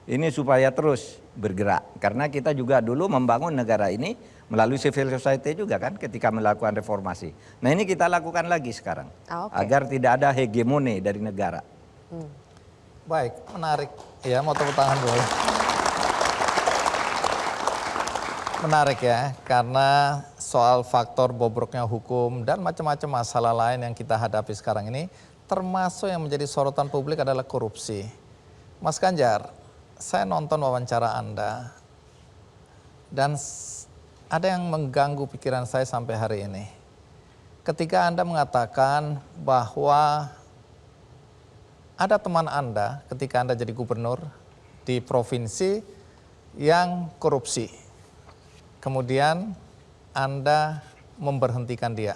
ini supaya terus bergerak karena kita juga dulu membangun negara ini melalui civil society juga kan ketika melakukan reformasi. Nah ini kita lakukan lagi sekarang agar tidak ada hegemoni dari negara. Baik, menarik. Ya, mau tepuk tangan dulu. Menarik ya, karena soal faktor bobroknya hukum dan macam-macam masalah lain yang kita hadapi sekarang ini, termasuk yang menjadi sorotan publik adalah korupsi. Mas Ganjar, saya nonton wawancara Anda, dan ada yang mengganggu pikiran saya sampai hari ini. Ketika Anda mengatakan bahwa ada teman Anda ketika Anda jadi gubernur di provinsi yang korupsi. Kemudian Anda memberhentikan dia.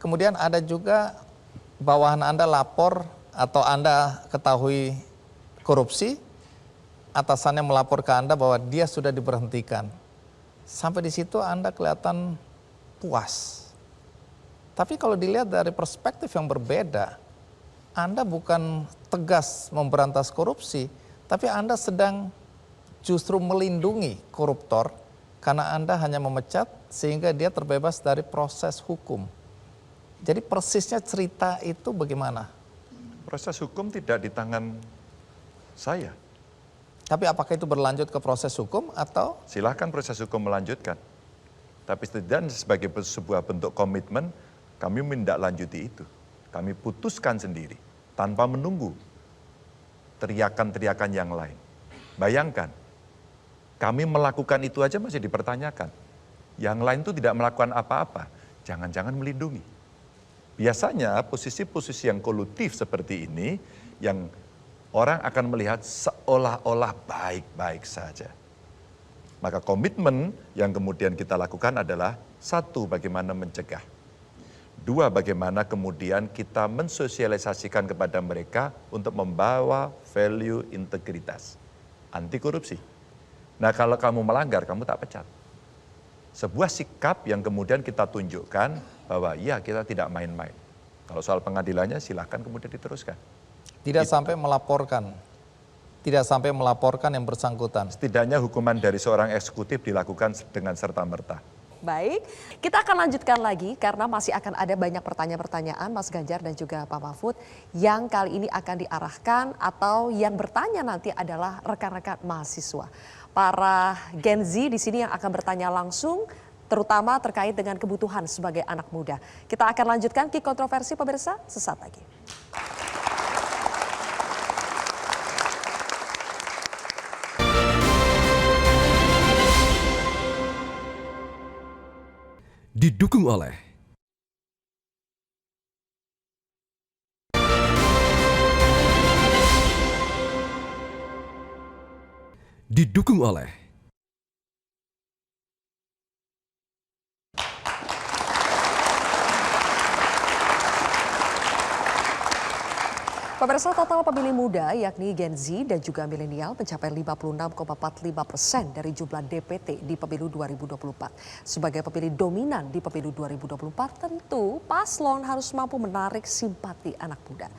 Kemudian ada juga bawahan Anda lapor atau Anda ketahui korupsi, atasannya melapor ke Anda bahwa dia sudah diberhentikan. Sampai di situ Anda kelihatan puas. Tapi kalau dilihat dari perspektif yang berbeda, Anda bukan tegas memberantas korupsi, tapi Anda sedang justru melindungi koruptor karena Anda hanya memecat sehingga dia terbebas dari proses hukum. Jadi persisnya cerita itu bagaimana? Proses hukum tidak di tangan saya. Tapi apakah itu berlanjut ke proses hukum atau? Silahkan proses hukum melanjutkan. Tapi setidaknya sebagai sebuah bentuk komitmen, kami menindaklanjuti itu. Kami putuskan sendiri, tanpa menunggu teriakan-teriakan yang lain. Bayangkan, kami melakukan itu aja masih dipertanyakan. Yang lain itu tidak melakukan apa-apa, jangan-jangan melindungi. Biasanya posisi-posisi yang kolutif seperti ini, yang orang akan melihat seolah-olah baik-baik saja. Maka komitmen yang kemudian kita lakukan adalah, satu, bagaimana mencegah. Dua, bagaimana kemudian kita mensosialisasikan kepada mereka untuk membawa value integritas, anti korupsi. Nah kalau kamu melanggar, kamu tak pecat. Sebuah sikap yang kemudian kita tunjukkan bahwa ya kita tidak main-main. Kalau soal pengadilannya silahkan kemudian diteruskan. Tidak sampai melaporkan. Tidak sampai melaporkan yang bersangkutan. Setidaknya hukuman dari seorang eksekutif dilakukan dengan serta-merta. Baik, kita akan lanjutkan lagi karena masih akan ada banyak pertanyaan-pertanyaan Mas Ganjar dan juga Pak Mahfud yang kali ini akan diarahkan atau yang bertanya nanti adalah rekan-rekan mahasiswa. Para Gen Z di sini yang akan bertanya langsung terutama terkait dengan kebutuhan sebagai anak muda. Kita akan lanjutkan Kick Kontroversi pemirsa sesaat lagi. Didukung oleh Pemirsa, total pemilih muda yakni Gen Z dan juga milenial mencapai 56,45% dari jumlah DPT di pemilu 2024. Sebagai pemilih dominan di pemilu 2024, tentu paslon harus mampu menarik simpati anak muda.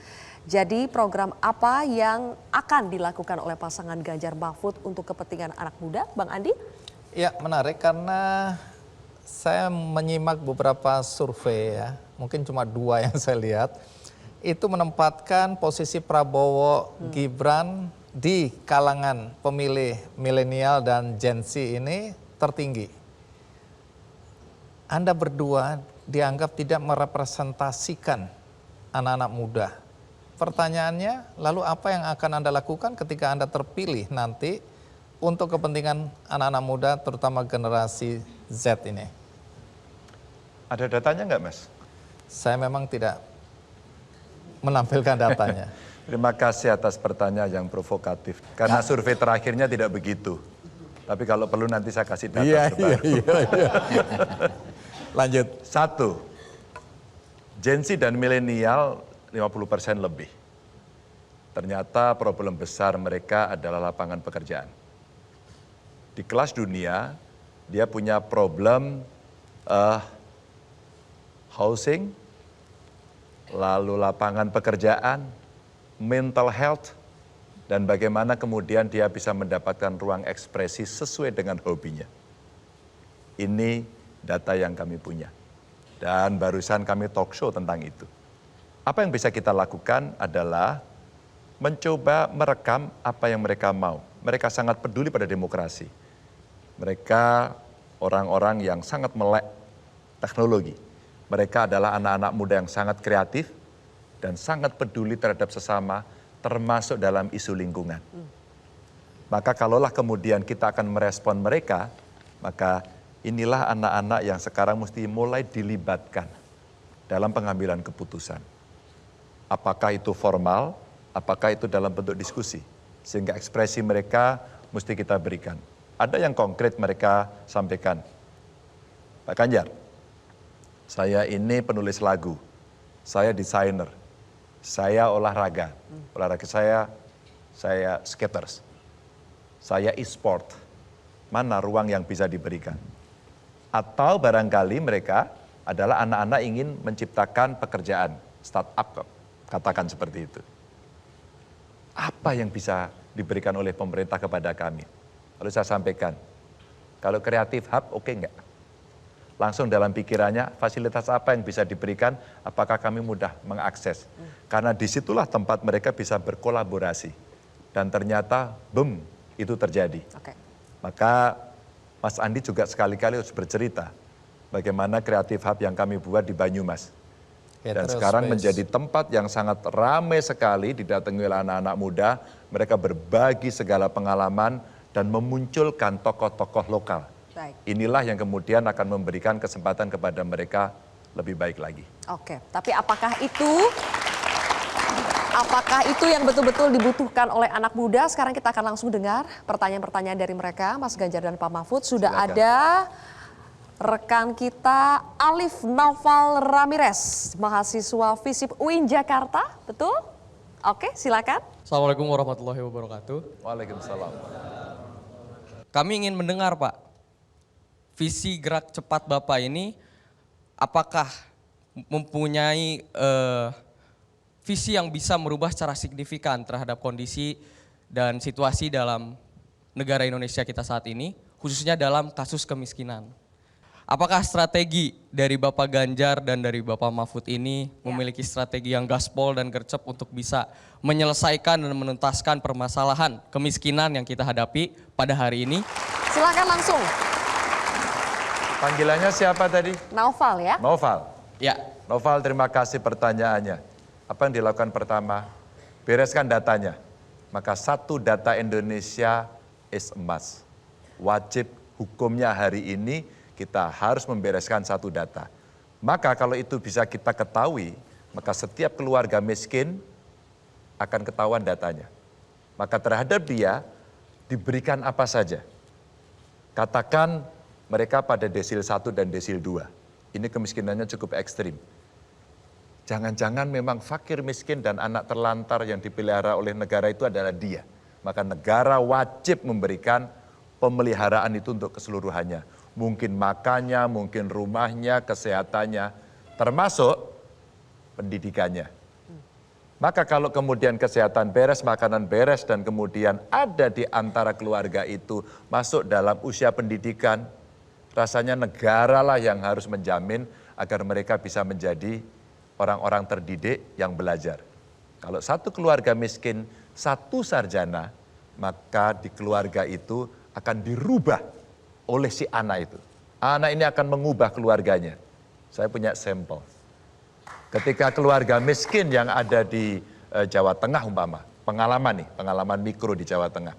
Jadi program apa yang akan dilakukan oleh pasangan Ganjar Mahfud untuk kepentingan anak muda, Bang Andi? Ya, menarik karena saya menyimak beberapa survei ya, mungkin cuma 2 yang saya lihat. Itu menempatkan posisi Prabowo Gibran di kalangan pemilih milenial dan Gen Z ini tertinggi. Anda berdua dianggap tidak merepresentasikan anak-anak muda. Pertanyaannya, lalu apa yang akan Anda lakukan ketika Anda terpilih nanti untuk kepentingan anak-anak muda, terutama generasi Z ini? Ada datanya nggak, Mas? Saya memang tidak menampilkan datanya. Terima kasih atas pertanyaan yang provokatif. Karena survei terakhirnya tidak begitu. Tapi kalau perlu nanti saya kasih data terbaru. Iya. Lanjut. 1. Gen Z dan milenial 50% lebih. Ternyata problem besar mereka adalah lapangan pekerjaan. Di kelas dunia, dia punya problem housing, lalu lapangan pekerjaan, mental health, dan bagaimana kemudian dia bisa mendapatkan ruang ekspresi sesuai dengan hobinya. Ini data yang kami punya. Dan barusan kami talk show tentang itu. Apa yang bisa kita lakukan adalah mencoba merekam apa yang mereka mau. Mereka sangat peduli pada demokrasi. Mereka orang-orang yang sangat melek teknologi. Mereka adalah anak-anak muda yang sangat kreatif dan sangat peduli terhadap sesama, termasuk dalam isu lingkungan. Maka kalaulah kemudian kita akan merespon mereka, maka inilah anak-anak yang sekarang mesti mulai dilibatkan dalam pengambilan keputusan. Apakah itu formal, apakah itu dalam bentuk diskusi. Sehingga ekspresi mereka mesti kita berikan. Ada yang konkret mereka sampaikan. Pak Ganjar, saya ini penulis lagu, saya desainer, saya olahraga saya skaters, saya e-sport. Mana ruang yang bisa diberikan? Atau barangkali mereka adalah anak-anak ingin menciptakan pekerjaan, startup, katakan seperti itu. Apa yang bisa diberikan oleh pemerintah kepada kami? Lalu saya sampaikan, kalau kreatif hub oke enggak? Langsung dalam pikirannya fasilitas apa yang bisa diberikan, apakah kami mudah mengakses. Karena disitulah tempat mereka bisa berkolaborasi. Dan ternyata, boom, itu terjadi. Maka Mas Andi juga sekali-kali harus bercerita bagaimana kreatif hub yang kami buat di Banyumas. Dan sekarang menjadi tempat yang sangat ramai sekali didatangi oleh anak-anak muda. Mereka berbagi segala pengalaman dan memunculkan tokoh-tokoh lokal. Inilah yang kemudian akan memberikan kesempatan kepada mereka lebih baik lagi. Oke, tapi apakah itu yang betul-betul dibutuhkan oleh anak muda? Sekarang kita akan langsung dengar pertanyaan-pertanyaan dari mereka, Mas Ganjar dan Pak Mahfud. Sudah Silakan. ada rekan kita Alif Naufal Ramirez, mahasiswa FISIP UIN Jakarta, betul? Oke, silakan. Assalamualaikum warahmatullahi wabarakatuh. Waalaikumsalam. Kami ingin mendengar, Pak, visi gerak cepat Bapak ini apakah mempunyai visi yang bisa merubah secara signifikan terhadap kondisi dan situasi dalam negara Indonesia kita saat ini, khususnya dalam kasus kemiskinan. apakah strategi dari Bapak Ganjar dan dari Bapak Mahfud ini memiliki strategi yang gaspol dan gercep untuk bisa menyelesaikan dan menuntaskan permasalahan kemiskinan yang kita hadapi pada hari ini? Silakan langsung. Panggilannya siapa tadi? Naufal ya. Noval. Ya. Noval, terima kasih pertanyaannya. Apa yang dilakukan pertama? Bereskan datanya. Maka satu data Indonesia is emas. Wajib hukumnya hari ini kita harus membereskan satu data. Maka kalau itu bisa kita ketahui, maka setiap keluarga miskin akan ketahuan datanya. Maka terhadap dia diberikan apa saja. Katakan mereka pada desil 1 dan desil 2. Ini kemiskinannya cukup ekstrim. Jangan-jangan memang fakir miskin dan anak terlantar yang dipelihara oleh negara itu adalah dia. Maka negara wajib memberikan pemeliharaan itu untuk keseluruhannya. Mungkin makannya, mungkin rumahnya, kesehatannya, termasuk pendidikannya. Maka kalau kemudian kesehatan beres, makanan beres, dan kemudian ada di antara keluarga itu masuk dalam usia pendidikan, rasanya negara lah yang harus menjamin agar mereka bisa menjadi orang-orang terdidik yang belajar. Kalau satu keluarga miskin, satu sarjana, maka di keluarga itu akan dirubah oleh si anak itu. Anak ini akan mengubah keluarganya. Saya punya sampel. Ketika keluarga miskin yang ada di Jawa Tengah umpama, pengalaman mikro di Jawa Tengah.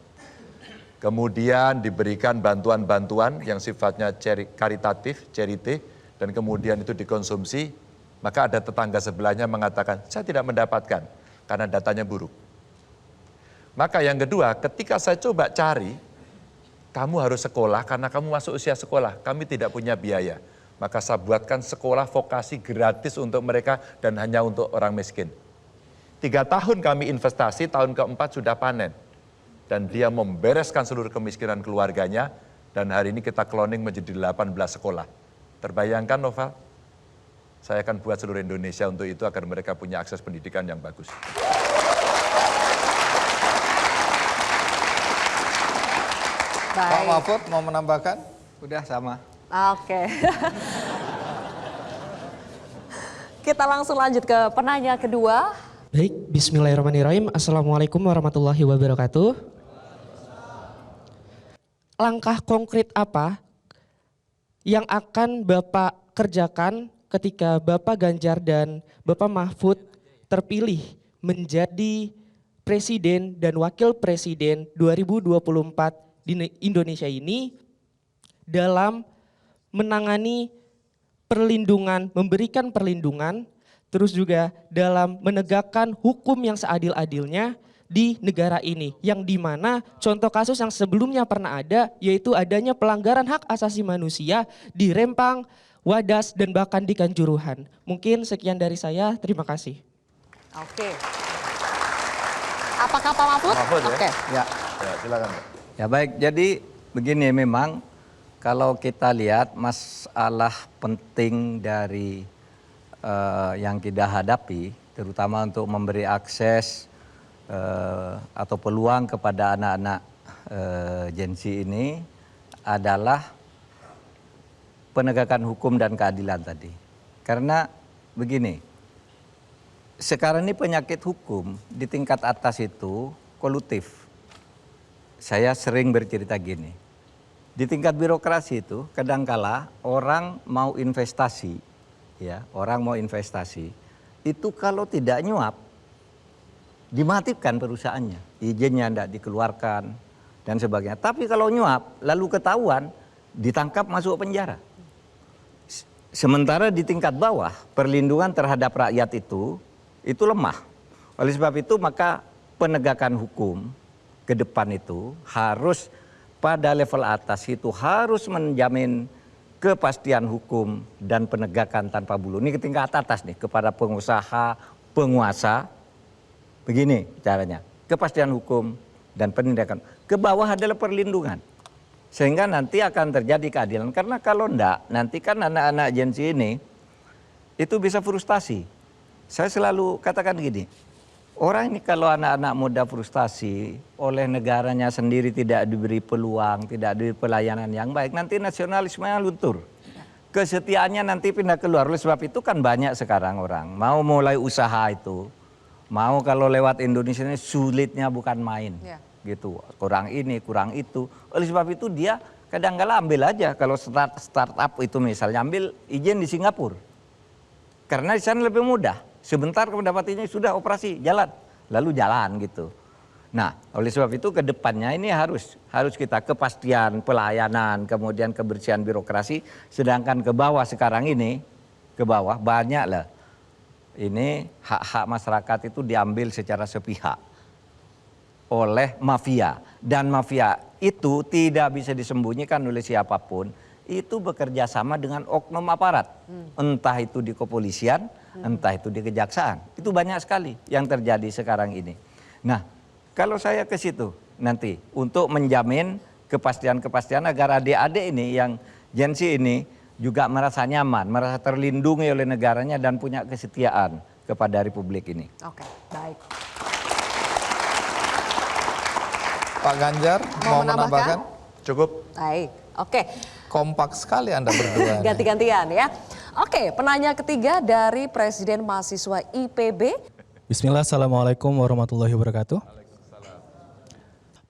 Kemudian diberikan bantuan-bantuan yang sifatnya karitatif, charity, dan kemudian itu dikonsumsi, maka ada tetangga sebelahnya mengatakan, saya tidak mendapatkan karena datanya buruk. Maka yang kedua, ketika saya coba cari, kamu harus sekolah karena kamu masuk usia sekolah, kami tidak punya biaya. Maka saya buatkan sekolah vokasi gratis untuk mereka dan hanya untuk orang miskin. 3 tahun kami investasi, tahun keempat sudah panen. Dan dia membereskan seluruh kemiskinan keluarganya, dan hari ini kita cloning menjadi 18 sekolah. Terbayangkan Noval? Saya akan buat seluruh Indonesia untuk itu agar mereka punya akses pendidikan yang bagus. Pak Mahfud mau menambahkan? Udah sama. Oke. Kita langsung lanjut ke penanya kedua. Baik, bismillahirrahmanirrahim. Assalamualaikum warahmatullahi wabarakatuh. Langkah konkret apa yang akan Bapak kerjakan ketika Bapak Ganjar dan Bapak Mahfud terpilih menjadi Presiden dan Wakil Presiden 2024 di Indonesia ini dalam menangani perlindungan, memberikan perlindungan, terus juga dalam menegakkan hukum yang seadil-adilnya di negara ini, yang dimana contoh kasus yang sebelumnya pernah ada, yaitu adanya pelanggaran hak asasi manusia di Rempang, Wadas, dan bahkan di Kanjuruhan. Mungkin sekian dari saya, terima kasih. Oke. Apakah Pak Mahfud? Mahfud ya? Oke. Ya. Ya, silakan. Ya baik, jadi begini memang kalau kita lihat masalah penting dari yang kita hadapi, terutama untuk memberi akses atau peluang kepada anak-anak Gen Z ini adalah penegakan hukum dan keadilan tadi. Karena begini, sekarang ini penyakit hukum di tingkat atas itu kolutif. Saya sering bercerita gini, di tingkat birokrasi itu kadangkala orang mau investasi, itu kalau tidak nyuap, dimatikan perusahaannya, izinnya tidak dikeluarkan dan sebagainya. Tapi kalau nyuap, lalu ketahuan, ditangkap masuk penjara. Sementara di tingkat bawah, perlindungan terhadap rakyat itu lemah. Oleh sebab itu maka penegakan hukum ke depan itu harus pada level atas itu harus menjamin kepastian hukum dan penegakan tanpa bulu. Ini ke tingkat atas nih, kepada pengusaha, penguasa. Begini caranya, kepastian hukum dan penindakan. Ke bawah adalah perlindungan. Sehingga nanti akan terjadi keadilan. Karena kalau enggak, nanti kan anak-anak Gen Z ini itu bisa frustasi. Saya selalu katakan gini, orang ini kalau anak-anak muda frustasi oleh negaranya sendiri tidak diberi peluang, tidak diberi pelayanan yang baik, nanti nasionalismenya luntur. kesetiaannya nanti pindah keluar. Oleh sebab itu kan banyak sekarang orang mau mulai usaha itu, mau kalau lewat Indonesia ini sulitnya bukan main, gitu. Kurang ini, kurang itu. Oleh sebab itu dia kadang-kala ambil aja kalau startup itu misalnya ambil izin di Singapura, karena di sana lebih mudah. Sebentar mendapat izin sudah operasi jalan, lalu jalan gitu. Nah, oleh sebab itu ke depannya ini harus kita kepastian pelayanan, kemudian kebersihan birokrasi, sedangkan ke bawah sekarang ini, ke bawah banyak lah. Ini hak-hak masyarakat itu diambil secara sepihak oleh mafia. Dan mafia itu tidak bisa disembunyikan oleh siapapun, itu bekerja sama dengan oknum aparat. Entah itu di kepolisian, entah itu di kejaksaan. Itu banyak sekali yang terjadi sekarang ini. Nah, kalau saya ke situ nanti untuk menjamin kepastian-kepastian agar adik-adik ini yang Gen Z ini juga merasa nyaman, merasa terlindungi oleh negaranya dan punya kesetiaan kepada Republik ini. Oke, baik. Pak Ganjar mau menambahkan? Cukup. Baik, oke. Kompak sekali Anda berdua. Ganti-gantian ya. Oke, penanya ketiga dari Presiden Mahasiswa IPB. Bismillah, Assalamualaikum warahmatullahi wabarakatuh.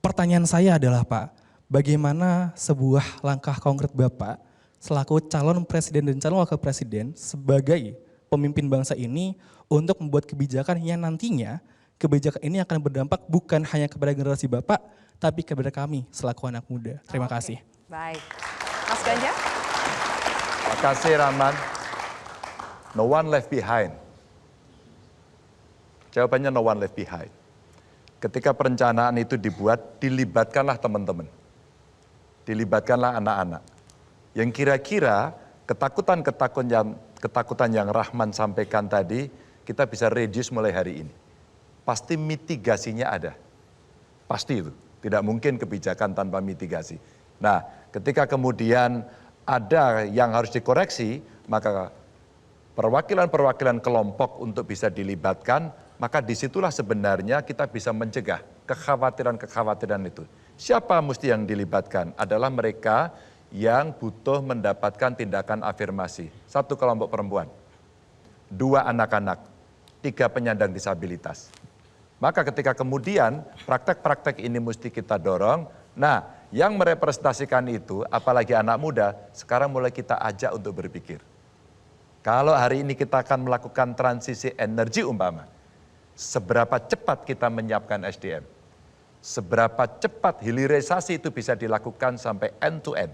Pertanyaan saya adalah Pak, bagaimana sebuah langkah konkret Bapak selaku calon presiden dan calon wakil presiden sebagai pemimpin bangsa ini untuk membuat kebijakan yang nantinya kebijakan ini akan berdampak bukan hanya kepada generasi Bapak, tapi kepada kami selaku anak muda. Terima kasih. Baik. Mas Ganjar? Terima kasih Rahman. No one left behind. Jawabannya no one left behind. Ketika perencanaan itu dibuat, dilibatkanlah teman-teman. Dilibatkanlah anak-anak. Yang kira-kira ketakutan yang Rahman sampaikan tadi, kita bisa reduce mulai hari ini. Pasti mitigasinya ada. Pasti itu. Tidak mungkin kebijakan tanpa mitigasi. Nah, ketika kemudian ada yang harus dikoreksi, maka perwakilan-perwakilan kelompok untuk bisa dilibatkan, maka disitulah sebenarnya kita bisa mencegah kekhawatiran-kekhawatiran itu. Siapa mesti yang dilibatkan? Adalah mereka yang butuh mendapatkan tindakan afirmasi. 1 kelompok perempuan, 2 anak-anak, 3 penyandang disabilitas. Maka ketika kemudian praktek-praktek ini mesti kita dorong, nah yang merepresentasikan itu, apalagi anak muda, sekarang mulai kita ajak untuk berpikir. Kalau hari ini kita akan melakukan transisi energi umpama, seberapa cepat kita menyiapkan SDM, seberapa cepat hilirisasi itu bisa dilakukan sampai end to end,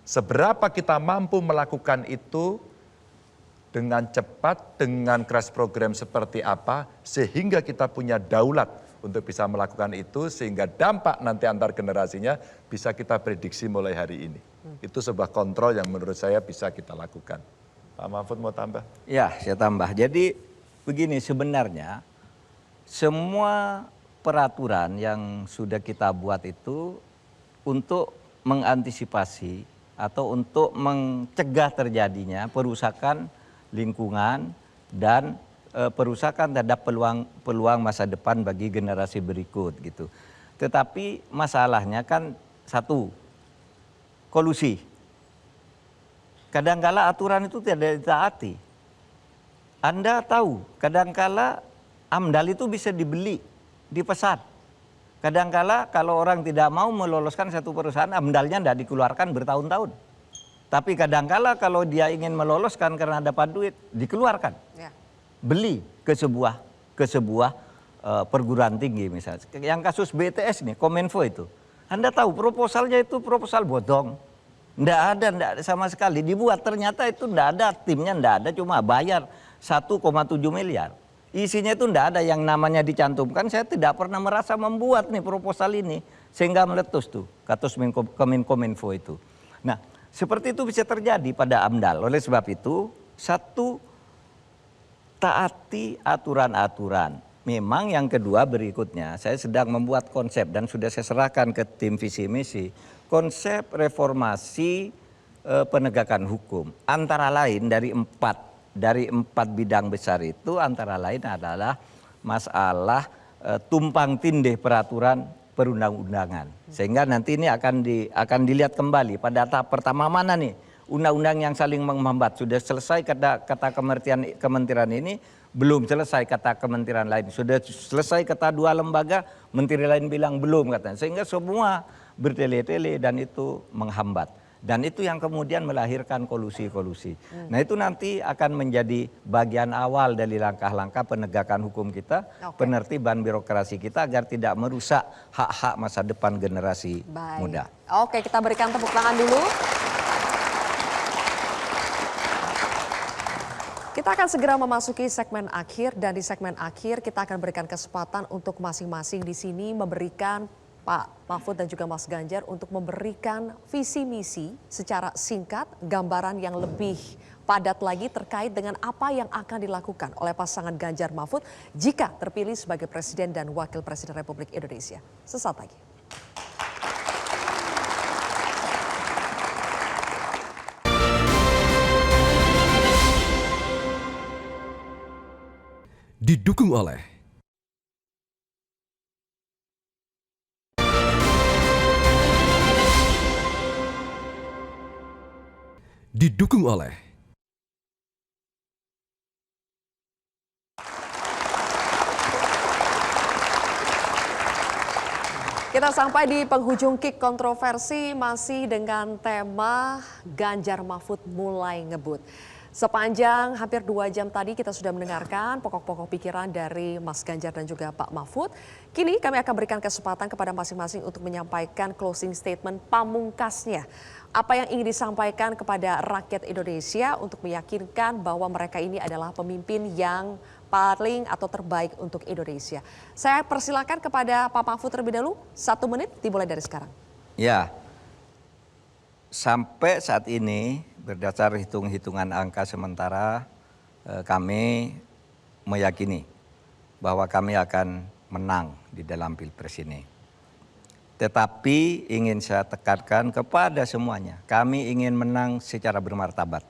seberapa kita mampu melakukan itu dengan cepat, dengan crash program seperti apa, sehingga kita punya daulat untuk bisa melakukan itu, sehingga dampak nanti antar generasinya bisa kita prediksi mulai hari ini. Itu sebuah kontrol yang menurut saya bisa kita lakukan. Pak Mahfud mau tambah? Ya, saya tambah. Jadi begini, sebenarnya semua peraturan yang sudah kita buat itu untuk mengantisipasi atau untuk mencegah terjadinya perusakan lingkungan dan perusakan terhadap peluang masa depan bagi generasi berikut gitu. Tetapi masalahnya kan satu, kolusi. Kadangkala aturan itu tidak ditaati. Anda tahu, kadangkala AMDAL itu bisa dibeli, dipesan. Kadangkala kalau orang tidak mau meloloskan satu perusahaan, AMDAL-nya tidak dikeluarkan bertahun-tahun. Tapi kadangkala kalau dia ingin meloloskan karena dapat duit, dikeluarkan. Beli ke sebuah perguruan tinggi misalnya. Yang kasus BTS nih, Kominfo itu. Anda tahu proposalnya itu proposal bodong. Tidak ada sama sekali. Dibuat ternyata itu tidak ada, timnya tidak ada, cuma bayar 1,7 miliar. Isinya itu tidak ada yang namanya dicantumkan. Saya tidak pernah merasa membuat nih proposal ini. Sehingga meletus tuh, kasus Kominfo itu. Nah, seperti itu bisa terjadi pada AMDAL. Oleh sebab itu, satu, taati aturan-aturan. Memang yang kedua berikutnya, saya sedang membuat konsep dan sudah saya serahkan ke tim visi misi. Konsep reformasi penegakan hukum. Antara lain dari empat bidang besar itu, antara lain adalah masalah tumpang tindih peraturan perundang-undangan. Sehingga nanti ini akan dilihat kembali pada tahap pertama mana nih undang-undang yang saling menghambat. Sudah selesai kata kementerian ini, belum selesai kata kementerian lain. Sudah selesai kata dua lembaga, menteri lain bilang belum katanya. Sehingga semua bertele-tele dan itu menghambat. Dan itu yang kemudian melahirkan kolusi-kolusi. Nah itu nanti akan menjadi bagian awal dari langkah-langkah penegakan hukum kita, penertiban birokrasi kita agar tidak merusak hak-hak masa depan generasi muda. Oke, kita berikan tepuk tangan dulu. Kita akan segera memasuki segmen akhir dan di segmen akhir kita akan berikan kesempatan untuk masing-masing di sini memberikan Pak Mahfud dan juga Mas Ganjar untuk memberikan visi misi secara singkat, gambaran yang lebih padat lagi terkait dengan apa yang akan dilakukan oleh pasangan Ganjar Mahfud jika terpilih sebagai Presiden dan Wakil Presiden Republik Indonesia. Sesaat lagi. Didukung oleh Kita sampai di penghujung Kick Kontroversi masih dengan tema Ganjar Mahfud mulai ngebut. Sepanjang hampir 2 jam tadi kita sudah mendengarkan pokok-pokok pikiran dari Mas Ganjar dan juga Pak Mahfud. Kini kami akan berikan kesempatan kepada masing-masing untuk menyampaikan closing statement pamungkasnya. Apa yang ingin disampaikan kepada rakyat Indonesia untuk meyakinkan bahwa mereka ini adalah pemimpin yang paling atau terbaik untuk Indonesia. Saya persilakan kepada Pak Mahfud terlebih dahulu, 1 menit dimulai dari sekarang. Ya, sampai saat ini berdasar hitung-hitungan angka sementara kami meyakini bahwa kami akan menang di dalam Pilpres ini. Tetapi ingin saya tekankan kepada semuanya, kami ingin menang secara bermartabat.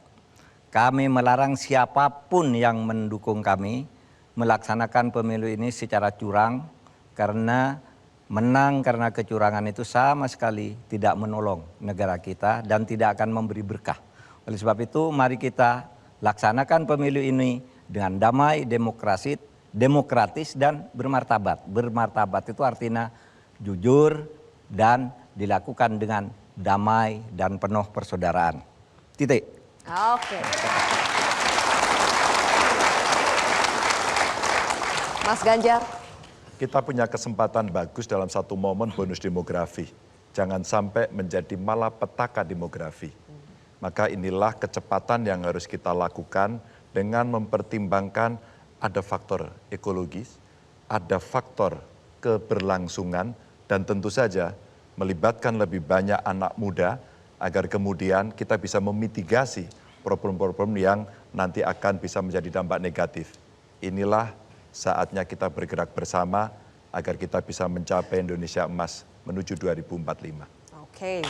Kami melarang siapapun yang mendukung kami melaksanakan pemilu ini secara curang, karena menang karena kecurangan itu sama sekali tidak menolong negara kita dan tidak akan memberi berkah. Oleh sebab itu mari kita laksanakan pemilu ini dengan damai, demokratis dan bermartabat. Bermartabat itu artinya jujur dan dilakukan dengan damai dan penuh persaudaraan. Titik. Oke. Mas Ganjar. Kita punya kesempatan bagus dalam satu momen bonus demografi. Jangan sampai menjadi malapetaka demografi. Maka inilah kecepatan yang harus kita lakukan dengan mempertimbangkan ada faktor ekologis, ada faktor keberlangsungan, dan tentu saja melibatkan lebih banyak anak muda agar kemudian kita bisa memitigasi problem-problem yang nanti akan bisa menjadi dampak negatif. Inilah saatnya kita bergerak bersama agar kita bisa mencapai Indonesia Emas menuju 2045. Oke.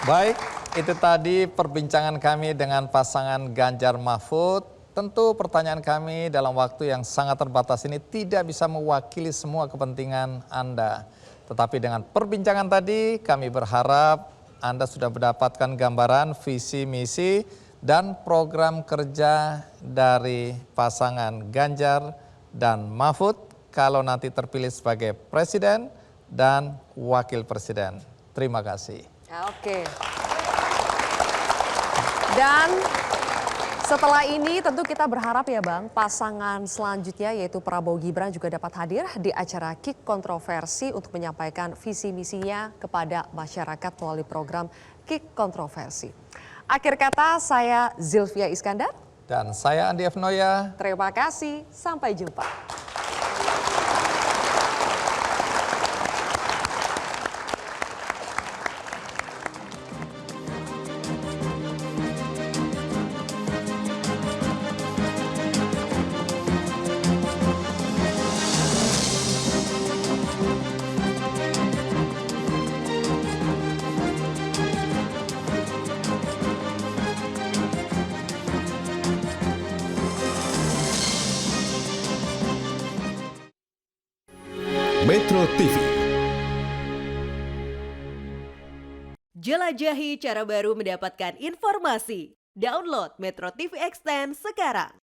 Baik, itu tadi perbincangan kami dengan pasangan Ganjar Mahfud. Tentu pertanyaan kami dalam waktu yang sangat terbatas ini tidak bisa mewakili semua kepentingan Anda. Tetapi dengan perbincangan tadi kami berharap Anda sudah mendapatkan gambaran visi misi dan program kerja dari pasangan Ganjar dan Mahfud kalau nanti terpilih sebagai Presiden dan Wakil Presiden. Terima kasih. Oke. Dan setelah ini tentu kita berharap ya Bang, pasangan selanjutnya yaitu Prabowo Gibran juga dapat hadir di acara Kick Kontroversi untuk menyampaikan visi misinya kepada masyarakat melalui program Kick Kontroversi. Akhir kata saya Zilvia Iskandar. Dan saya Andi F. Noya. Terima kasih, sampai jumpa. Metro TV. Jelajahi cara baru mendapatkan informasi. Download Metro TV Extend sekarang.